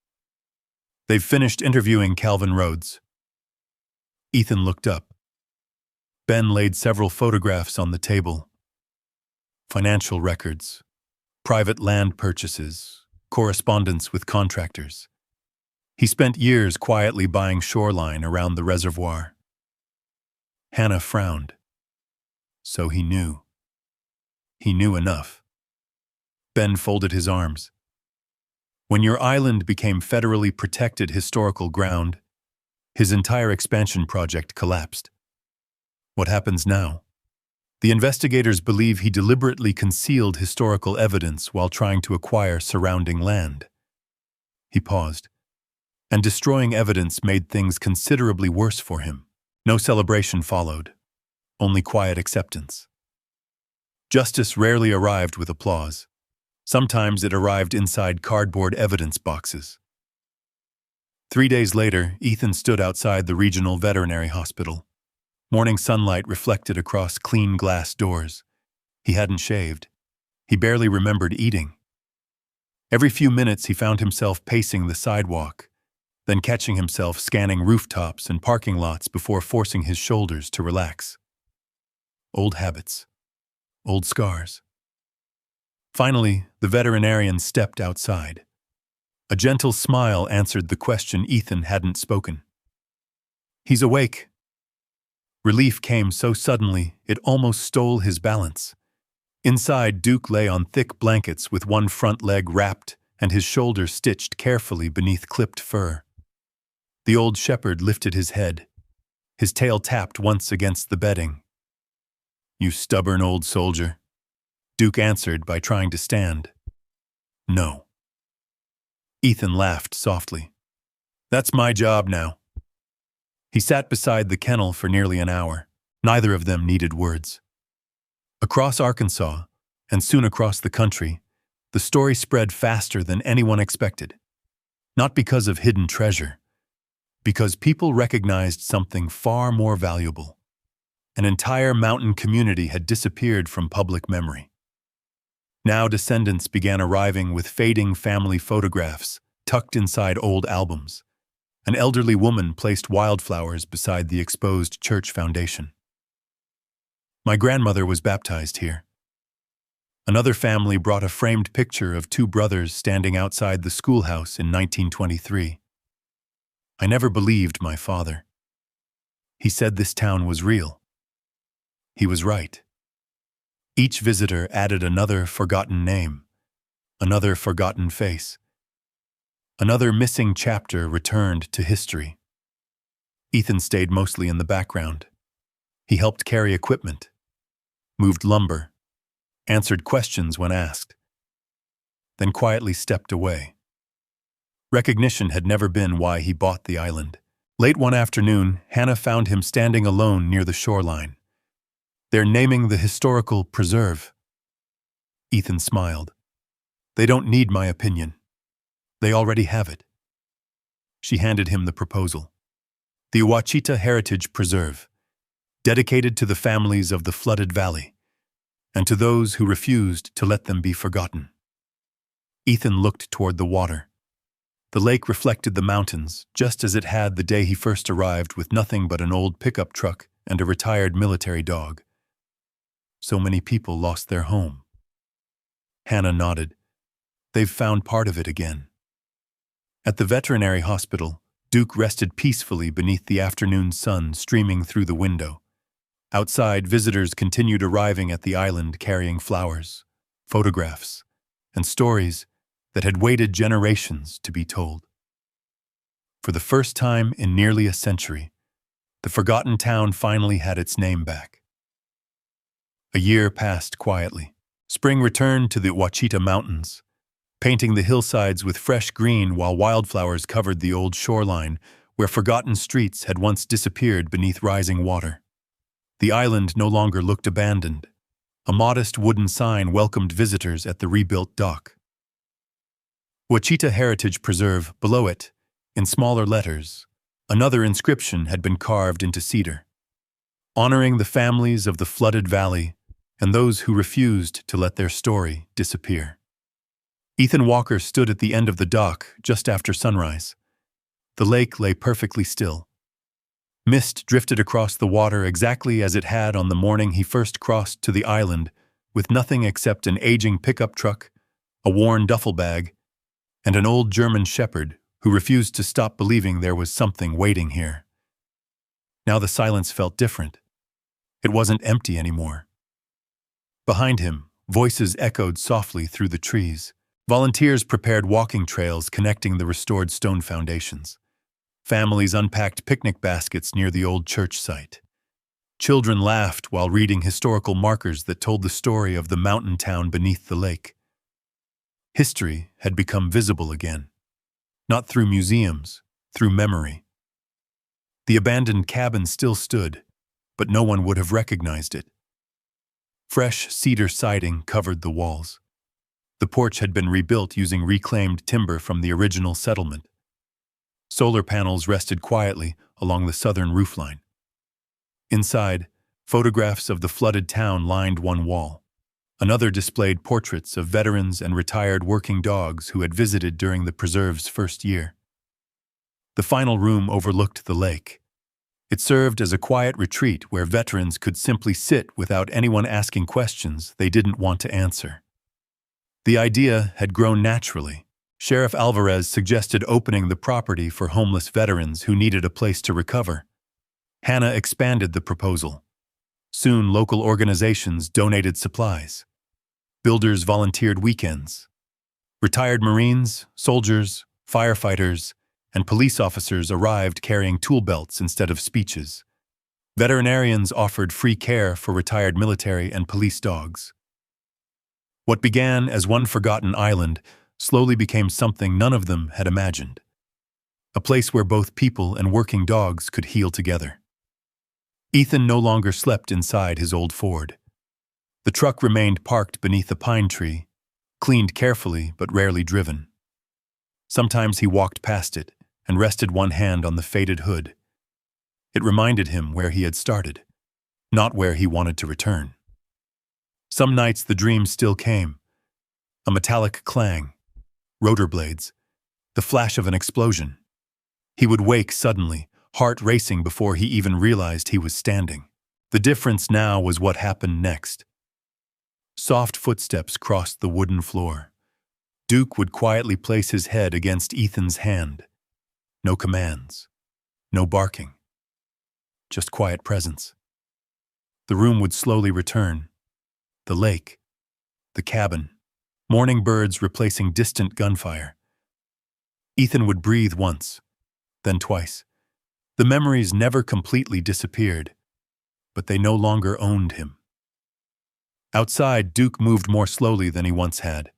"They've finished interviewing Calvin Rhodes." Ethan looked up. Ben laid several photographs on the table. Financial records, private land purchases, correspondence with contractors. He spent years quietly buying shoreline around the reservoir. Hannah frowned. So he knew. He knew enough. Ben folded his arms. When your island became federally protected historical ground, his entire expansion project collapsed. What happens now? The investigators believe he deliberately concealed historical evidence while trying to acquire surrounding land. He paused. And destroying evidence made things considerably worse for him. No celebration followed, only quiet acceptance. Justice rarely arrived with applause. Sometimes it arrived inside cardboard evidence boxes. 3 days later, Ethan stood outside the regional veterinary hospital. Morning sunlight reflected across clean glass doors. He hadn't shaved. He barely remembered eating. Every few minutes he found himself pacing the sidewalk, then catching himself scanning rooftops and parking lots before forcing his shoulders to relax. Old habits. Old scars. Finally, the veterinarian stepped outside. A gentle smile answered the question Ethan hadn't spoken. "He's awake." Relief came so suddenly it almost stole his balance. Inside, Duke lay on thick blankets with one front leg wrapped and his shoulder stitched carefully beneath clipped fur. The old shepherd lifted his head. His tail tapped once against the bedding. "You stubborn old soldier." Duke answered by trying to stand. "No." Ethan laughed softly. "That's my job now." He sat beside the kennel for nearly an hour. Neither of them needed words. Across Arkansas, and soon across the country, the story spread faster than anyone expected. Not because of hidden treasure, because people recognized something far more valuable. An entire mountain community had disappeared from public memory. Now descendants began arriving with fading family photographs tucked inside old albums. An elderly woman placed wildflowers beside the exposed church foundation. "My grandmother was baptized here." Another family brought a framed picture of two brothers standing outside the schoolhouse in 1923. "I never believed my father. He said this town was real." He was right. Each visitor added another forgotten name, another forgotten face. Another missing chapter returned to history. Ethan stayed mostly in the background. He helped carry equipment, moved lumber, answered questions when asked, then quietly stepped away. Recognition had never been why he bought the island. Late one afternoon, Hannah found him standing alone near the shoreline. "They're naming the historical preserve." Ethan smiled. "They don't need my opinion. They already have it." She handed him the proposal. The Ouachita Heritage Preserve, dedicated to the families of the flooded valley, and to those who refused to let them be forgotten. Ethan looked toward the water. The lake reflected the mountains, just as it had the day he first arrived with nothing but an old pickup truck and a retired military dog. So many people lost their home. Hannah nodded. "They've found part of it again." At the veterinary hospital, Duke rested peacefully beneath the afternoon sun streaming through the window. Outside, visitors continued arriving at the island carrying flowers, photographs, and stories that had waited generations to be told. For the first time in nearly a century, the forgotten town finally had its name back. A year passed quietly. Spring returned to the Ouachita Mountains, painting the hillsides with fresh green while wildflowers covered the old shoreline where forgotten streets had once disappeared beneath rising water. The island no longer looked abandoned. A modest wooden sign welcomed visitors at the rebuilt dock. Ouachita Heritage Preserve, below it, in smaller letters, another inscription had been carved into cedar, honoring the families of the flooded valley and those who refused to let their story disappear. Ethan Walker stood at the end of the dock just after sunrise. The lake lay perfectly still. Mist drifted across the water exactly as it had on the morning he first crossed to the island, with nothing except an aging pickup truck, a worn duffel bag, and an old German shepherd who refused to stop believing there was something waiting here. Now the silence felt different. It wasn't empty anymore. Behind him, voices echoed softly through the trees. Volunteers prepared walking trails connecting the restored stone foundations. Families unpacked picnic baskets near the old church site. Children laughed while reading historical markers that told the story of the mountain town beneath the lake. History had become visible again, not through museums, through memory. The abandoned cabin still stood, but no one would have recognized it. Fresh cedar siding covered the walls. The porch had been rebuilt using reclaimed timber from the original settlement. Solar panels rested quietly along the southern roofline. Inside, photographs of the flooded town lined one wall. Another displayed portraits of veterans and retired working dogs who had visited during the preserve's first year. The final room overlooked the lake. It served as a quiet retreat where veterans could simply sit without anyone asking questions they didn't want to answer. The idea had grown naturally. Sheriff Alvarez suggested opening the property for homeless veterans who needed a place to recover. Hannah expanded the proposal. Soon, local organizations donated supplies. Builders volunteered weekends. Retired Marines, soldiers, firefighters, and police officers arrived carrying tool belts instead of speeches. Veterinarians offered free care for retired military and police dogs. What began as one forgotten island slowly became something none of them had imagined. A place where both people and working dogs could heal together. Ethan no longer slept inside his old Ford. The truck remained parked beneath a pine tree, cleaned carefully but rarely driven. Sometimes he walked past it and rested one hand on the faded hood. It reminded him where he had started, not where he wanted to return. Some nights the dream still came. A metallic clang, rotor blades, the flash of an explosion. He would wake suddenly, heart racing before he even realized he was standing. The difference now was what happened next. Soft footsteps crossed the wooden floor. Duke would quietly place his head against Ethan's hand. No commands, no barking, just quiet presence. The room would slowly return. The lake, the cabin, morning birds replacing distant gunfire. Ethan would breathe once, then twice. The memories never completely disappeared, but they no longer owned him. Outside, Duke moved more slowly than he once had.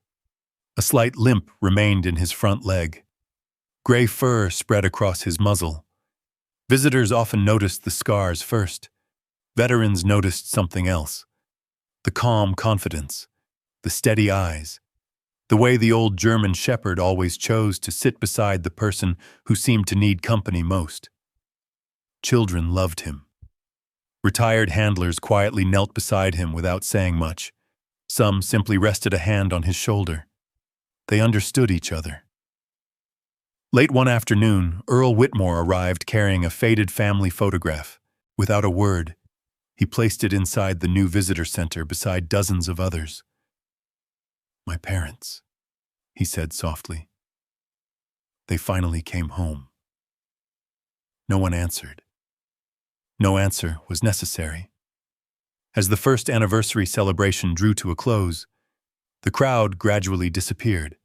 A slight limp remained in his front leg. Gray fur spread across his muzzle. Visitors often noticed the scars first. Veterans noticed something else. The calm confidence, the steady eyes, the way the old German shepherd always chose to sit beside the person who seemed to need company most. Children loved him. Retired handlers quietly knelt beside him without saying much. Some simply rested a hand on his shoulder. They understood each other. Late one afternoon, Earl Whitmore arrived carrying a faded family photograph. Without a word, he placed it inside the new visitor center beside dozens of others. "My parents," he said softly. "They finally came home." No one answered. No answer was necessary. As the first anniversary celebration drew to a close, the crowd gradually disappeared.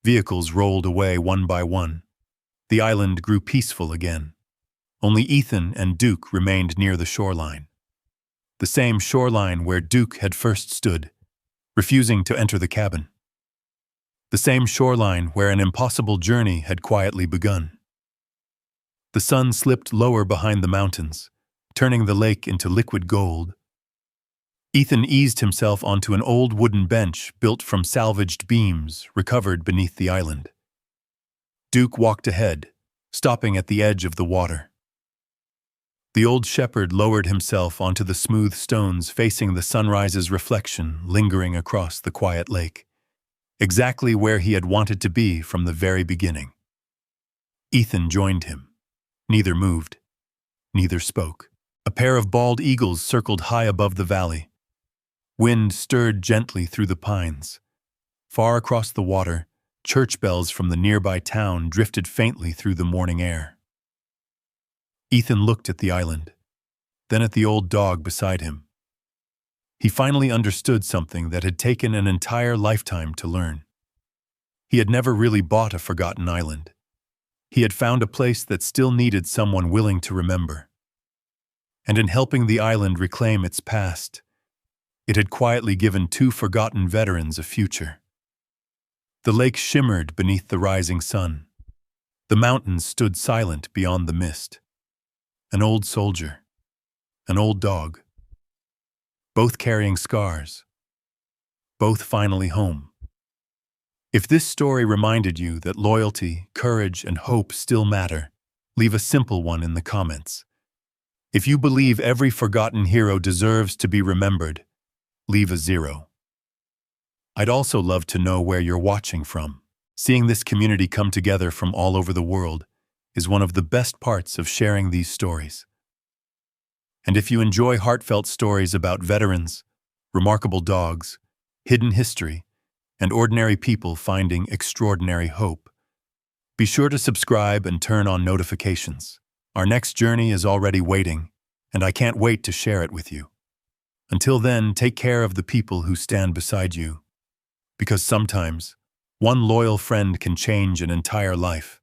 Vehicles rolled away one by one. The island grew peaceful again. Only Ethan and Duke remained near the shoreline. The same shoreline where Duke had first stood, refusing to enter the cabin. The same shoreline where an impossible journey had quietly begun. The sun slipped lower behind the mountains, turning the lake into liquid gold. Ethan eased himself onto an old wooden bench built from salvaged beams recovered beneath the island. Duke walked ahead, stopping at the edge of the water. The old shepherd lowered himself onto the smooth stones facing the sunrise's reflection lingering across the quiet lake, exactly where he had wanted to be from the very beginning. Ethan joined him. Neither moved. Neither spoke. A pair of bald eagles circled high above the valley. Wind stirred gently through the pines. Far across the water, church bells from the nearby town drifted faintly through the morning air. Ethan looked at the island, then at the old dog beside him. He finally understood something that had taken an entire lifetime to learn. He had never really bought a forgotten island. He had found a place that still needed someone willing to remember. And in helping the island reclaim its past, it had quietly given two forgotten veterans a future. The lake shimmered beneath the rising sun. The mountains stood silent beyond the mist. An old soldier, an old dog, both carrying scars, both finally home. If this story reminded you that loyalty, courage, and hope still matter, leave a simple one in the comments. If you believe every forgotten hero deserves to be remembered, leave a 0. I'd also love to know where you're watching from. Seeing this community come together from all over the world is one of the best parts of sharing these stories. And if you enjoy heartfelt stories about veterans, remarkable dogs, hidden history, and ordinary people finding extraordinary hope, be sure to subscribe and turn on notifications. Our next journey is already waiting, and I can't wait to share it with you. Until then, take care of the people who stand beside you, because sometimes one loyal friend can change an entire life.